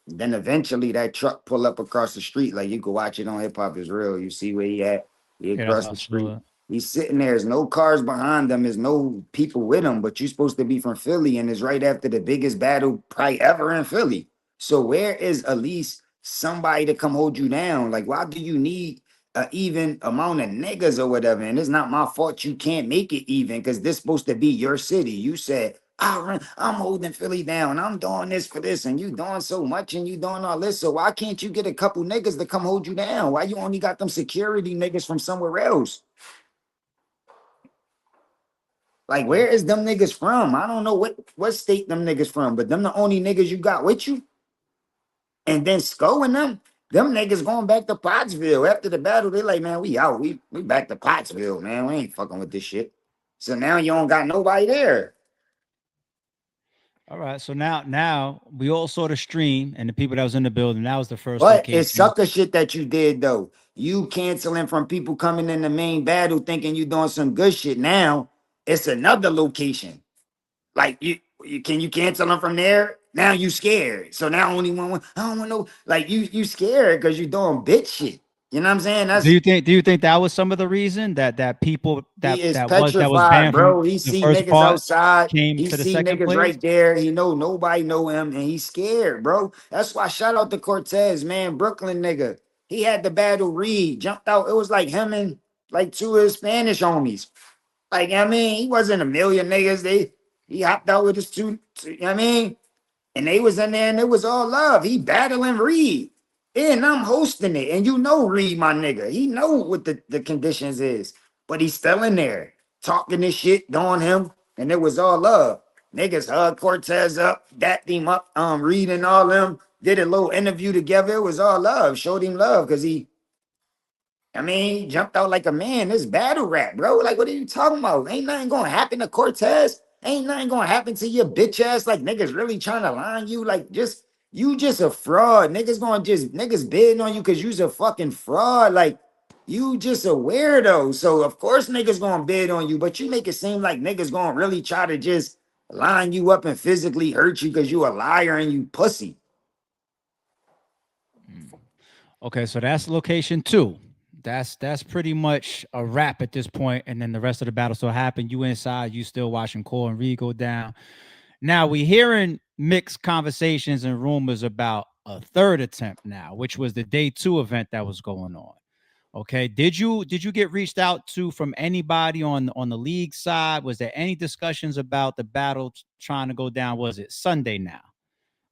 Then eventually that truck pull up across the street. Like you can watch it on Hip Hop is Real. You see where he at. He Yeah, that's across how I the saw street. it. He's sitting there. There's no cars behind him. There's no people with him. But you're supposed to be from Philly, and it's right after the biggest battle probably ever in Philly. So where is at least somebody to come hold you down? Like, why do you need an even amount of niggas or whatever? And it's not my fault you can't make it even because this supposed to be your city. You said I'm holding Philly down. I'm doing this for this, and you doing so much, and you doing all this. So why can't you get a couple niggas to come hold you down? Why you only got them security niggas from somewhere else? Like, Okay. where is them niggas from? I don't know what state them niggas from, but them the only niggas you got with you. And then Sco and them niggas going back to Pottsville after the battle. They like, man, we out. We back to Pottsville, man. We ain't fucking with this shit. So now you don't got nobody there. All right. So now we all saw the stream and the people that was in the building. That was the first But it's location. sucker shit that you did though. You canceling from people coming in the main battle thinking you doing some good shit. Now it's another location. Like you can you cancel them from there? now you scared. So now only one, I don't want no, like you scared because you doing bitch shit. You know what I'm saying? That's Do you think that was some of the reason that people he is that was petrified, banned from bro. He the see first niggas part outside. came He to the see second niggas place? right there. He know nobody know him, and he's scared, bro. That's why shout out to Cortez, man. Brooklyn nigga. He had the battle Reed, jumped out. It was like him and like two of his Spanish homies. Like, I mean, he wasn't a million niggas. He hopped out with his two, I mean, and they was in there and it was all love. He battling Reed. And I'm hosting it. And you know Reed, my nigga. He know what the conditions is. But he's still in there talking this shit, doing him. And it was all love. Niggas hugged Cortez up, dapped him up, Reed and all them. Did a little interview together. It was all love. Showed him love because I mean, he jumped out like a man. This battle rap, bro. Like, what are you talking about? Ain't nothing gonna happen to Cortez. Ain't nothing gonna happen to your bitch ass. Like, niggas really trying to line you. Like, just you just a fraud. Niggas bidding on you because you's a fucking fraud. Like, you just a weirdo. So of course niggas gonna bid on you, but you make it seem like niggas gonna really try to just line you up and physically hurt you because you a liar and you pussy. Okay, so that's location 2. That's pretty much a wrap at this point, and then the rest of the battle still happened. You inside, you still watching Cole and Reed go down. Now we hearing mixed conversations and rumors about a third attempt now, which was the day 2 event that was going on. Okay, did you get reached out to from anybody on the league side? Was there any discussions about the battle trying to go down? Was it Sunday now?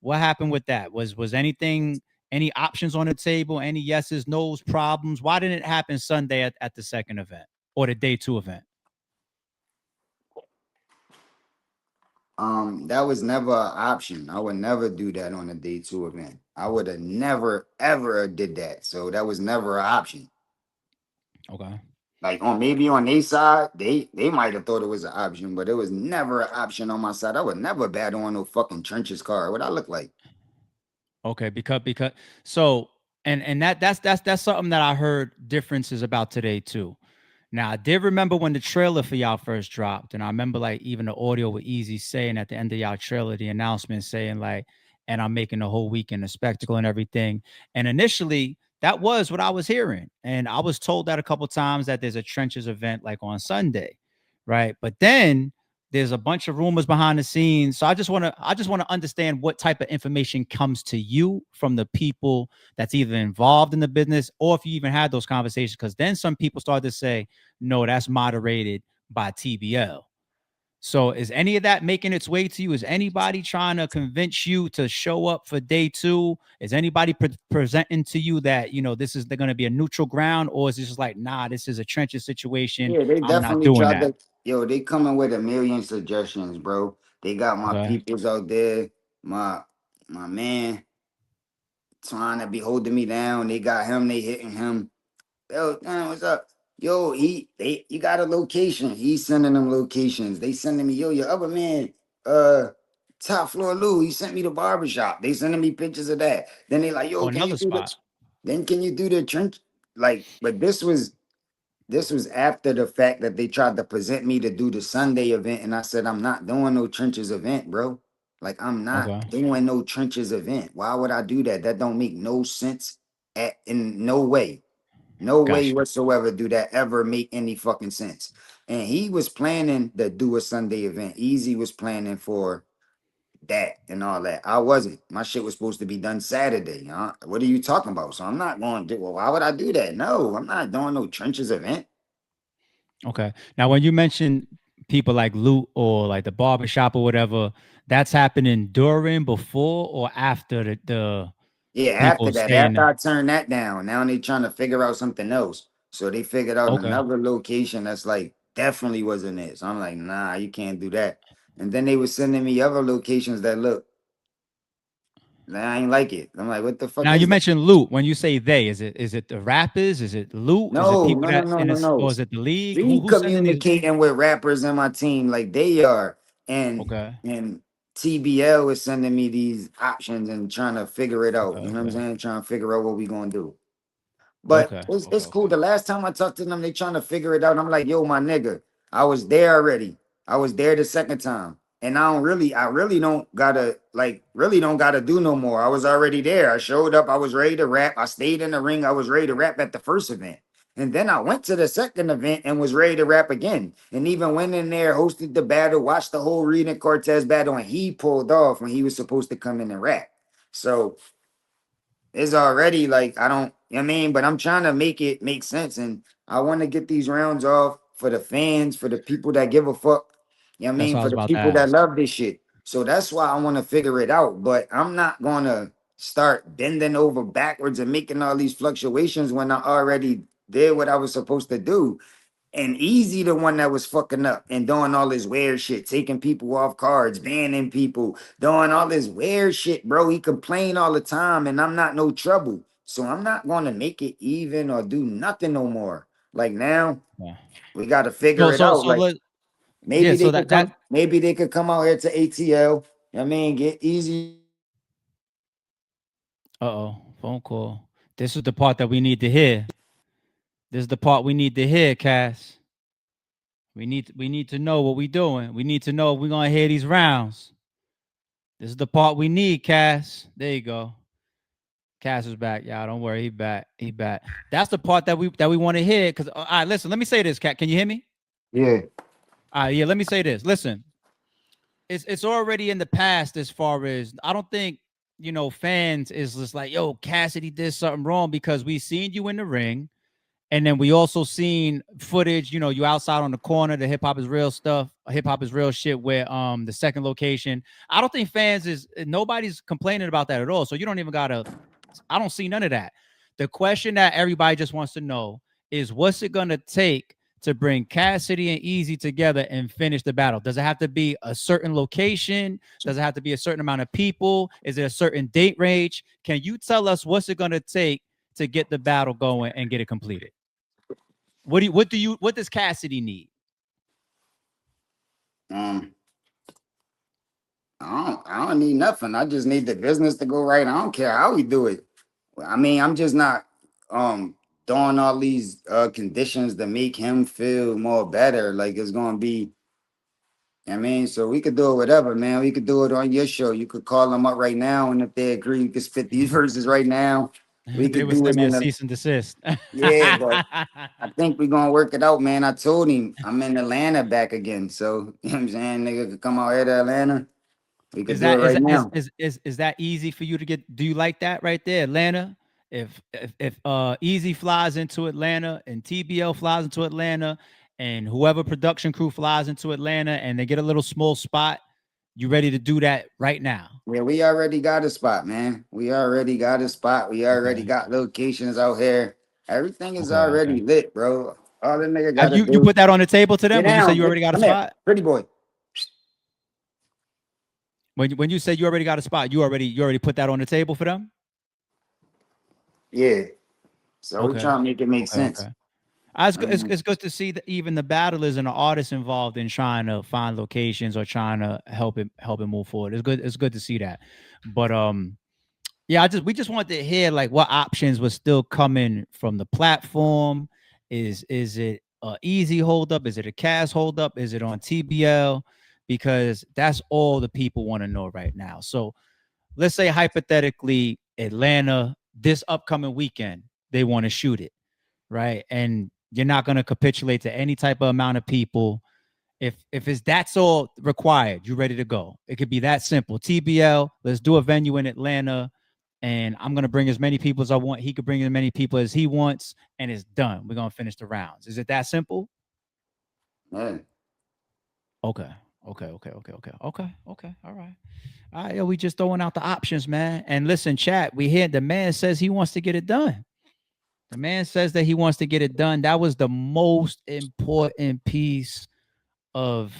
What happened with that? Was anything, any options on the table? Any yeses, nos, problems? Why didn't it happen Sunday at the second event or the day 2 event? That was never an option. I would never do that on a day 2 event. I would have never ever did that. So that was never an option. Okay. Like on maybe on their side, they might have thought it was an option, but it was never an option on my side. I would never battle on no fucking trenches car. What I look like? Okay, because so and that's something that I heard differences about today too. Now I did remember when the trailer for y'all first dropped, and I remember like even the audio with Easy saying at the end of y'all trailer, the announcement saying like, and I'm making the whole weekend a spectacle and everything. And initially that was what I was hearing. And I was told that a couple times that there's a trenches event like on Sunday, right? But then there's a bunch of rumors behind the scenes. So I just want to understand what type of information comes to you from the people that's either involved in the business or if you even had those conversations. Because then some people started to say, no, that's moderated by TBL. So is any of that making its way to you? Is anybody trying to convince you to show up for day 2? Is anybody presenting to you that, this is they're going to be a neutral ground, or is it just like, nah, this is a trenches situation? Yeah, they I'm not definitely doing tried that. to. Yo, they coming with a million suggestions, bro. They got my Okay. peoples out there. My man trying to be holding me down. They got him. They hitting him. Yo, man, what's up? Yo, you got a location. He's sending them locations. They sending me, yo, your other man, uh, top floor Lou, he sent me the barbershop. They sending me pictures of that. Then they like, Oh, yo, can you another do spot. this? Then can you do the trench? Like, but this was after the fact that they tried to present me to do the Sunday event, and I said I'm not doing no trenches event, bro. Like I'm not Okay. doing no trenches event. Why would I do that? That don't make no sense in no way. No way Got you. whatsoever do that ever make any fucking sense. And he was planning to do a Sunday event. Easy was planning for that and all that. I wasn't. My shit was supposed to be done Saturday. Huh? What are you talking about? So I'm not going to do. Well, why would I do that? No, I'm not doing no trenches event. Okay. Now, when you mention people like Loot or like the barbershop or whatever, that's happening during, before, or after the Yeah, after people that, saying after that. I turned that down, now they trying to figure out something else. So they figured out Okay. another location that's like definitely wasn't it. So I'm like, nah, you can't do that. And then they were sending me other locations that look, nah, I ain't like it. I'm like, what the fuck Now you is that? mentioned Loot. When you say they, is it the rappers? Is it Loot? Is it No, people no, no, that no, in no, this, no. or is it the league? We Who's sending these? communicating with rappers in my team like they are, and Okay. and TBL is sending me these options and trying to figure it Okay. out. You know what I'm Okay. saying? Trying to figure out what we gonna do. But Okay. it's Okay. cool. Okay. The last time I talked to them, they trying to figure it out. I'm like, yo, my nigga, I was there already. I was there the second time. and I really don't gotta really don't gotta do no more. I was already there. I showed up, I was ready to rap. I stayed in the ring, I was ready to rap at the first event. And then I went to the second event and was ready to rap again. And even went in there, hosted the battle, watched the whole Reed and Cortez battle, and he pulled off when he was supposed to come in and rap. So it's already like I don't, you know what I mean, but I'm trying to make it make sense, and I want to get these rounds off for the fans, for the people that give a fuck. You know what I That's mean, what I for was the about to people that ask. love this shit. So that's why I want to figure it out. But I'm not gonna start bending over backwards and making all these fluctuations when I already did what I was supposed to do. And Easy, the one that was fucking up and doing all this weird shit, taking people off cards, banning people, doing all this weird shit, bro. He complained all the time, and I'm not no trouble. So I'm not gonna make it even or do nothing no more. Like now, Yeah. we gotta figure So it so out. so Like let yeah. So that maybe they could come out here to ATL. You know what I mean, get Easy on the mic and rap with him. uh-oh, phone call. This is the part that we need to hear. This is the part we need to hear, Cass. We need to know what we doing. We need to know if we're gonna hear these rounds. This is the part we need, Cass. There you go. Cass is back, y'all. Don't worry, he back. He back. That's the part that we want to hear. Cause all right, listen. Let me say this, Cat. Can you hear me? Yeah, All right, yeah. Let me say this. Listen, it's already in the past as far as I don't think fans is just like, yo, Cassidy did something wrong because we seen you in the ring. And then we also seen footage, you outside on the corner, the hip hop is real stuff, hip hop is real shit where the second location. I don't think fans is nobody's complaining about that at all. So you don't even gotta I don't see none of that. The question that everybody just wants to know is what's it gonna take to bring Cassidy and Eazy together and finish the battle? Does it have to be a certain location? Does it have to be a certain amount of people? Is it a certain date range? Can you tell us what's it gonna take to get the battle going and get it completed? What does Cassidy need? um, I don't need nothing. I just need the business to go right. I don't care how we do it. I mean, I'm just not doing all these conditions to make him feel more better. Like it's gonna be, I mean, so we could do it whatever, man. We could do it on your show. You could call them up right now, and if they agree, you could spit these verses right now. We They could would do send it me a in a cease and desist. yeah, but I think we're gonna work it out, man. I told him I'm in Atlanta back again. So you know what I'm saying, nigga could come out here to Atlanta. We could Is do it that is right that is now. is is is that easy for you to get? Do you like that right there, Atlanta? If Easy flies into Atlanta and TBL flies into Atlanta and whoever production crew flies into Atlanta and they get a little small spot, you ready to do that right now? Yeah, we already got a spot, man. We already got a spot. We already Okay. got locations out here. Everything is Okay. Okay. already lit, bro. All the nigga Have gotta you do, put that on the table to get them when you say down, you already get, got a come here, spot? pretty boy. When you said you already got a spot, you already put that on the table for them? Yeah. So we Okay. trying to make it make Okay. sense. Okay. It's I good. It's, mean, it's good to see that even the battlers and the artists involved in trying to find locations or trying to help it move forward. It's good. It's good to see that. But yeah, we just wanted to hear like what options were still coming from the platform. Is it a easy hold up? Is it a cast hold up? Is it on TBL? Because that's all the people want to know right now. So let's say hypothetically Atlanta this upcoming weekend they want to shoot it, right? And you're not going to capitulate to any type of amount of people. If it's that's all required, you're ready to go. It could be that simple. TBL, let's do a venue in Atlanta, and I'm gonna bring as many people as I want. He could bring as many people as he wants, and it's done. We're gonna finish the rounds. Is it that simple? yeah. Okay. Okay. Okay. Okay. Okay. Okay. Okay. All right. All right. Yo, we just throwing out the options, man. And listen, chat. We hear the man says he wants to get it done. The man says that he wants to get it done. That was the most important piece of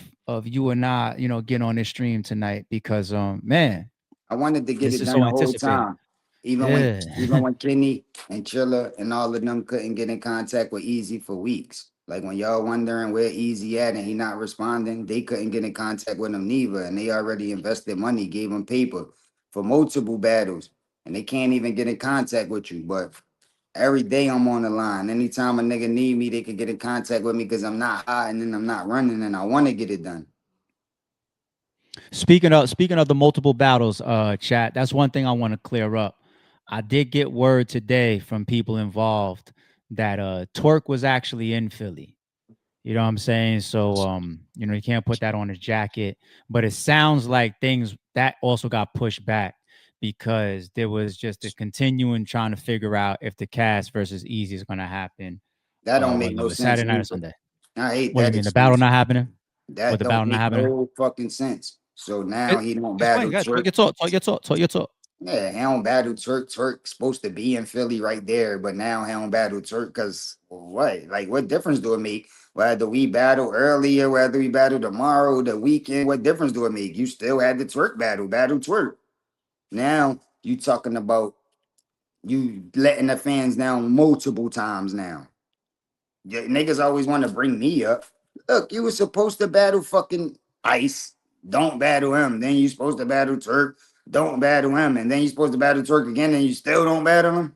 you and I, getting on this stream tonight because man, I wanted to get this it is done so the whole anticipated. time. Even when Yeah. even when Kenny and Chilla and all of them couldn't get in contact with Easy for weeks. Like when y'all wondering where Easy at and he not responding, they couldn't get in contact with him neither. And they already invested money, gave him paper for multiple battles. And they can't even get in contact with you. But every day I'm on the line. Anytime a nigga need me, they can get in contact with me because I'm not hiding and I'm not running and I want to get it done. Speaking of the multiple battles, chat. That's one thing I want to clear up. I did get word today from people involved that Twerk was actually in Philly. You know what I'm saying? So you can't put that on his jacket. But it sounds like things that also got pushed back because there was just a continuing trying to figure out if the cast versus Easy is gonna happen. That don't make Whether it no was sense Saturday night or neither. Sunday. I hate What do you that mean? The battle excuse. not happening? With That the don't battle not make happening? no fucking sense. So now he don't Explain, battle guys. Talk Twerk. your talk. Talk your talk. Talk your talk. Yeah, he don't battle Twerk. Twerk supposed to be in Philly right there, but now he don't battle Twerk because what? Like, what difference do it make? Whether we battle earlier, whether we battle tomorrow, the weekend, what difference do it make? You still had the Twerk battle Twerk. Now you talking about you letting the fans down multiple times now. Yeah, niggas always want to bring me up. Look, you were supposed to battle fucking Ice. Don't battle him. Then you supposed to battle Turk. Don't battle him. And then you supposed to battle Turk again and you still don't battle him.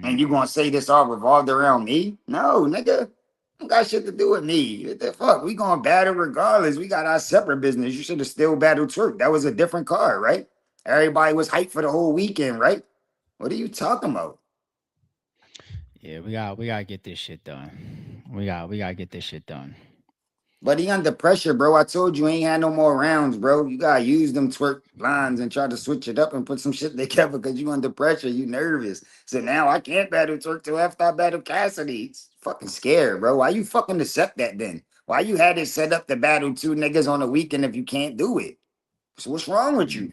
And you Mm. gonna say this all revolved around me? No, nigga. Don't got shit to do with me. What the fuck? We gonna battle regardless. We got our separate business. You should have still battled Turk. That was a different card, right? Everybody was hyped for the whole weekend, right? What are you talking about? Yeah, we gotta get this shit done. We gotta get this shit done. But he under pressure, bro. I told you he ain't had no more rounds, bro. You gotta use them twerk lines and try to switch it up and put some shit together because you under pressure. You nervous. So now I can't battle twerk till after I battle Cassidy. It's fucking scared, bro. Why you fucking accept that then? Why you had it set up to battle two niggas on the weekend if you can't do it? So what's wrong with Mm. you?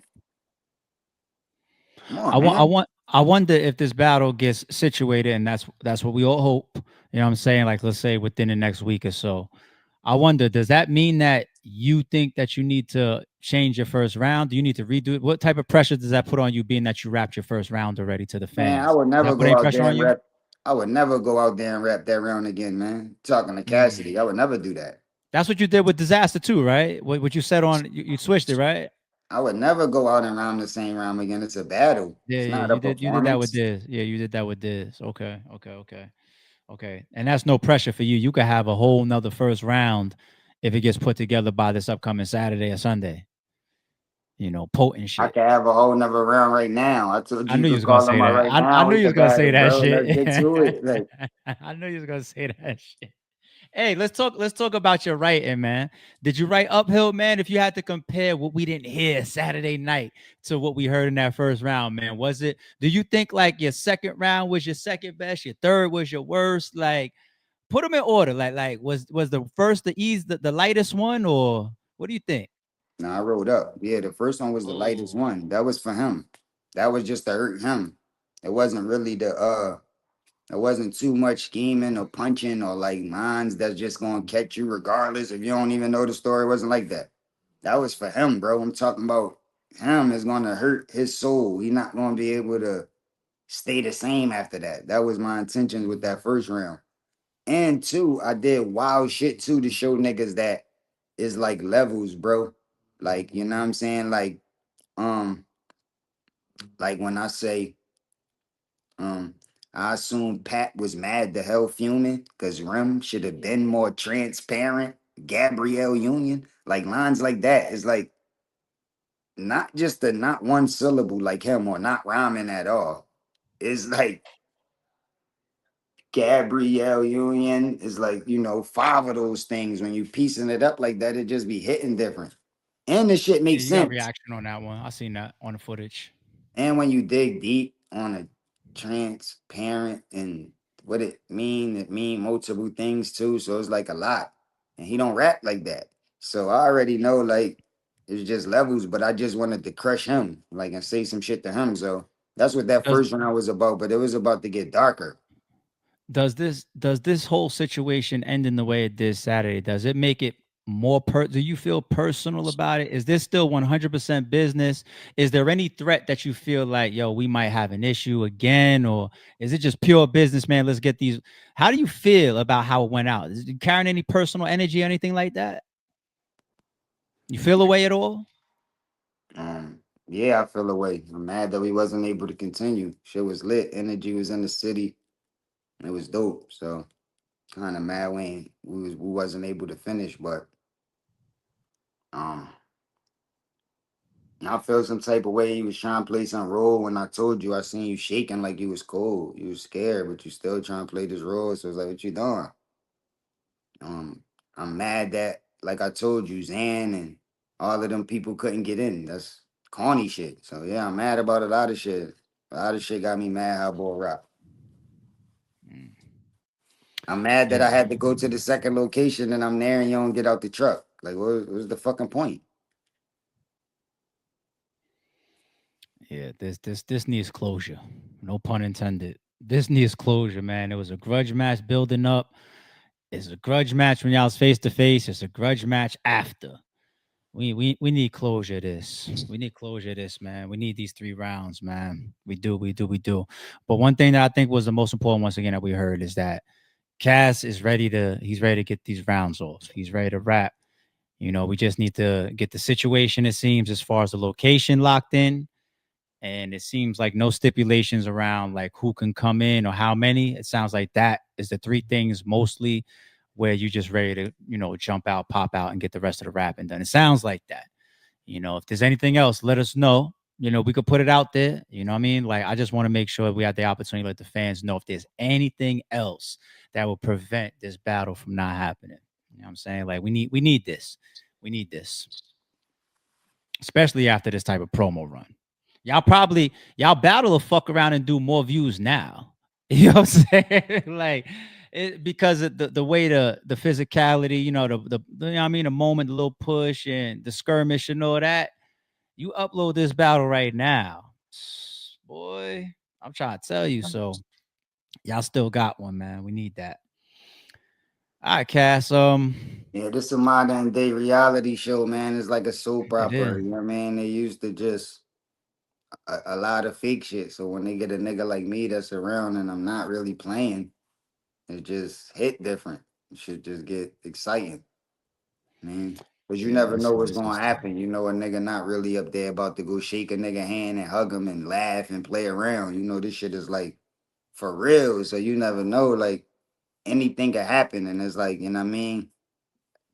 Come on, man. I wonder if this battle gets situated, and that's what we all hope. You know what I'm saying? Like, let's say within the next week or so. I wonder, does that mean that you think that you need to change your first round? Do you need to redo it? What type of pressure does that put on you, being that you wrapped your first round already to the Man, I fans? would Does never that put go any out pressure there on and you? rap. I would never go out there and rap that round again, man. Talking to Cassidy. I Mm. would never do that. That's what you did with Disaster too, right? What you said on you switched it, right? I would never go out and round the same round again. It's a battle. Yeah, It's yeah, not a you did that with performance. this. Yeah, you did that with this. Okay, okay, okay. Okay. And that's no pressure for you. You could have a whole nother first round if it gets put together by this upcoming Saturday or Sunday. Potent I shit. can have a whole nother round right now. I told I you you knew you could was gonna call on say my that. right I now. knew We you was could gonna say battle, that bro. shit. Let's get to it. Like, I knew you was gonna say that shit. Hey, let's talk about your writing, man. Did you write uphill, man? If you had to compare what we didn't hear Saturday night to what we heard in that first round, man, do you think like your second round was your second best, your third was your worst? Like, put them in order. Like was the first the ease the lightest one, or what do you think? nah, I rolled up. Yeah, the first one was the lightest Oh, one. That was for him. That was just to hurt him. It wasn't really it wasn't too much scheming or punching or like minds that's just gonna catch you regardless if you don't even know the story. It wasn't like that. That was for him, bro. I'm talking about him is gonna hurt his soul. He's not gonna be able to stay the same after that. That was my intentions with that first round. And two, I did wild shit too to show niggas that is like levels, bro. Like, you know what I'm saying? Um, like when I say, um, I assume Pat was mad the hell fuming because Rem should have been more transparent. Gabrielle Union, like lines like that is like not just the not one syllable like him or not rhyming at all. It's like Gabrielle Union is like, five of those things. When you piecing it up like that, it just be hitting different. And the shit yeah, makes you got sense. reaction on that one. I seen that on the footage. And when you dig deep on a transparent and what it mean multiple things too. So it's like a lot. And he don't rap like that. So I already know like it's just levels, but I just wanted to crush him, like and say some shit to him. So that's what that Does first round was about, but it was about to get darker. does this whole situation end in the way it did Saturday? Does it make it more do you feel personal about it? Is this still 100% business? Is there any threat that you feel like, yo, we might have an issue again, or is it just pure business, man? Let's get these. How do you feel about how it went out? Is it carrying any personal energy or anything like that? You feel away at all? Yeah, I feel away. I'm mad that we wasn't able to continue. Shit was lit. Energy was in the city. It was dope. So kind of mad we wasn't able to finish, but Um, and I felt some type of way. He was trying to play some role when I told you I seen you shaking like you was cold. You was scared, but you still trying to play this role. So it's like, what you doing? Um, I'm mad that, like I told you, Zan and all of them people couldn't get in. That's corny shit. So yeah, I'm mad about a lot of shit. A lot of shit got me mad how boy rap. Mm. I'm mad that Yeah, I had to go to the second location and I'm there and you don't get out the truck. Like, what's the fucking point? yeah. This needs closure. No pun intended. This needs closure, man. It was a grudge match building up. It's a grudge match when y'all was face to face. It's a grudge match after. We need closure. To this we need closure. To this, man. We need these 3 rounds, man. We do. But one thing that I think was the most important, once again, that we heard is that Cass is ready to. He's ready to get these rounds off. He's ready to rap. We just need to get the situation. It seems as far as the location locked in, and it seems like no stipulations around like who can come in or how many. It sounds like that is the 3 things mostly where you just ready to jump out, pop out, and get the rest of the rapping done. It sounds like that. If there's anything else, let us know. We could put it out there. You know what I mean? Like, I just want to make sure we have the opportunity to let the fans know if there's anything else that will prevent this battle from not happening. You know what I'm saying? Like, we need this. We need this, especially after this type of promo run. Y'all battle to fuck around and do more views now. You know what I'm saying? Like, because of the way the physicality, the you know what I mean, the moment, the little push and the skirmish and all that. You upload this battle right now, boy. I'm trying to tell you. So y'all still got one, man. We need that. All right, Cass. Yeah, this is a modern day reality show, man. It's like a soap It opera. is. You know what I mean? They used to just a lot of fake shit. So when they get a nigga like me that's around and I'm not really playing, it just hit different. It should just get exciting, man. Cause you Yeah, never this know what's this gonna is happen. You know a nigga not really up there about to go shake a nigga hand and hug him and laugh and play around. You know this shit is like for real. So you never know, like anything could happen. And it's like, you know what I mean?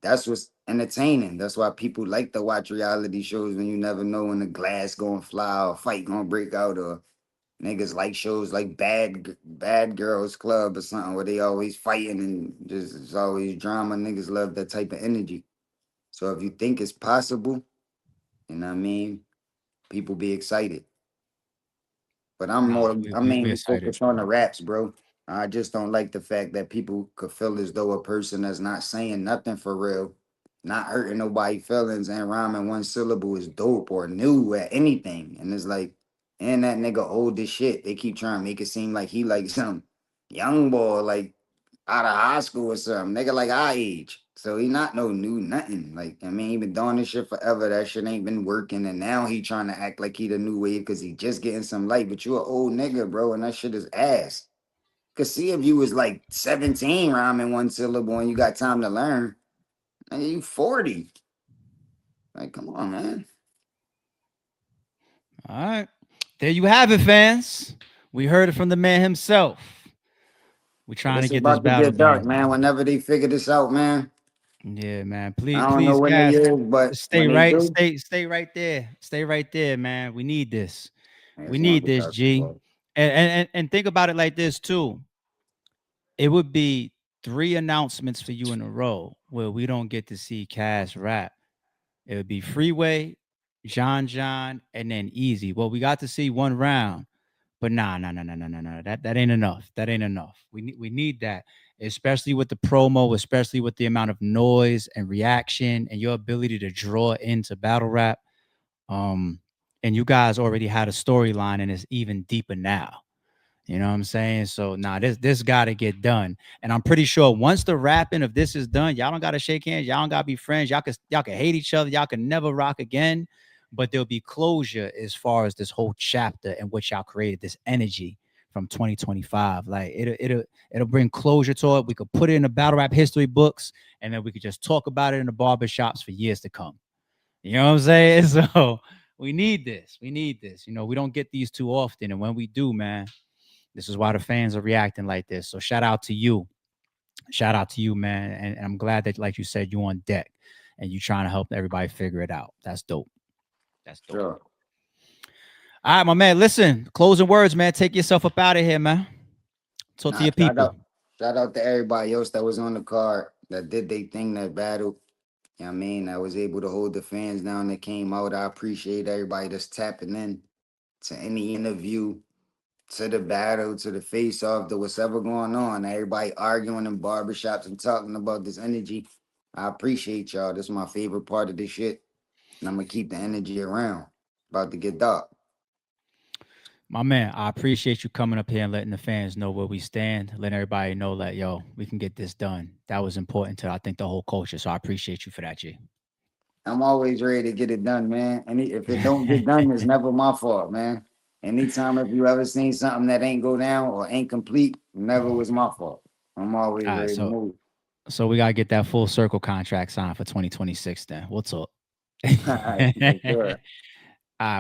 That's what's entertaining. That's why people like to watch reality shows when you never know when the glass gonna fly or fight gonna break out or niggas like shows like Bad Girls Club or something where they always fighting and just it's always drama. Niggas love that type of energy. So if you think it's possible, you know what I mean, people be excited. But nah. I'm We mainly excited. focused on the raps, bro. I just don't like the fact that people could feel as though a person that's not saying nothing for real, not hurting nobody feelings and rhyming one syllable is dope or new at anything. And it's like, and that nigga old as shit. They keep trying to make it seem like he like some young boy, like out of high school or something. Nigga like our age. So he not no new nothing. Like, I mean, he been doing this shit forever. That shit ain't been working. And now he trying to act like he the new wave because he just getting some light. But you an old nigga, bro, and that shit is ass. Cause see if you was like 17 rhyming one syllable and you got time to learn. And you 40. Like, come on, man. All right. There you have it, fans. We heard it from the man himself. We're But trying to it's get this about to battle get dark, done. man. Whenever they figure this out, man. Yeah, man. I don't know Please, when it guys, is, but stay when they right, do, stay right there. Stay right there, man. We need this. man, We it's gonna need get this, dark. G. And think about it like this too. It would be 3 announcements for you in a row where we don't get to see Cass rap. It would be Freeway, John, and then Easy. Well, we got to see 1 round, but nah. That ain't enough. That ain't enough. We need that, especially with the promo, especially with the amount of noise and reaction and your ability to draw into battle rap. Um, and you guys already had a storyline, and it's even deeper now. You know what I'm saying? So this got to get done. And I'm pretty sure once the wrapping of this is done, y'all don't got to shake hands. Y'all don't got to be friends. Y'all can hate each other. Y'all can never rock again. But there'll be closure as far as this whole chapter in which y'all created this energy from 2025. Like it'll bring closure to it. We could put it in the battle rap history books, and then we could just talk about it in the barbershops for years to come. You know what I'm saying? So we need this. We need this. We don't get these too often, and when we do, man, this is why the fans are reacting like this. So shout out to you. Shout out to you, man. And I'm glad that, like you said, you on deck. and you trying to help everybody figure it out. That's dope. That's dope. Sure. All right, my man. Listen, closing words, man. Take yourself up out of here, man. Talk to Nah, your people. shout out to everybody else that was on the card that did their thing, that battle. You know what I mean? I was able to hold the fans down that came out. I appreciate everybody that's tapping in to any interview, to the battle, to the face off, to what's ever going on. Everybody arguing in barbershops and talking about this energy. I appreciate y'all. This is my favorite part of this shit. And I'm gonna keep the energy around. About to get dark. My man, I appreciate you coming up here and letting the fans know where we stand, letting everybody know that, yo, we can get this done. That was important to, I think, the whole culture. So I appreciate you for that, G. I'm always ready to get it done, man. And if it don't get done, it's never my fault, man. Anytime if you ever seen something that ain't go down or ain't complete, never was my fault. I'm always All right, ready to so move. so we gotta get that full circle contract signed for 2026. Then we'll talk. All right, for sure.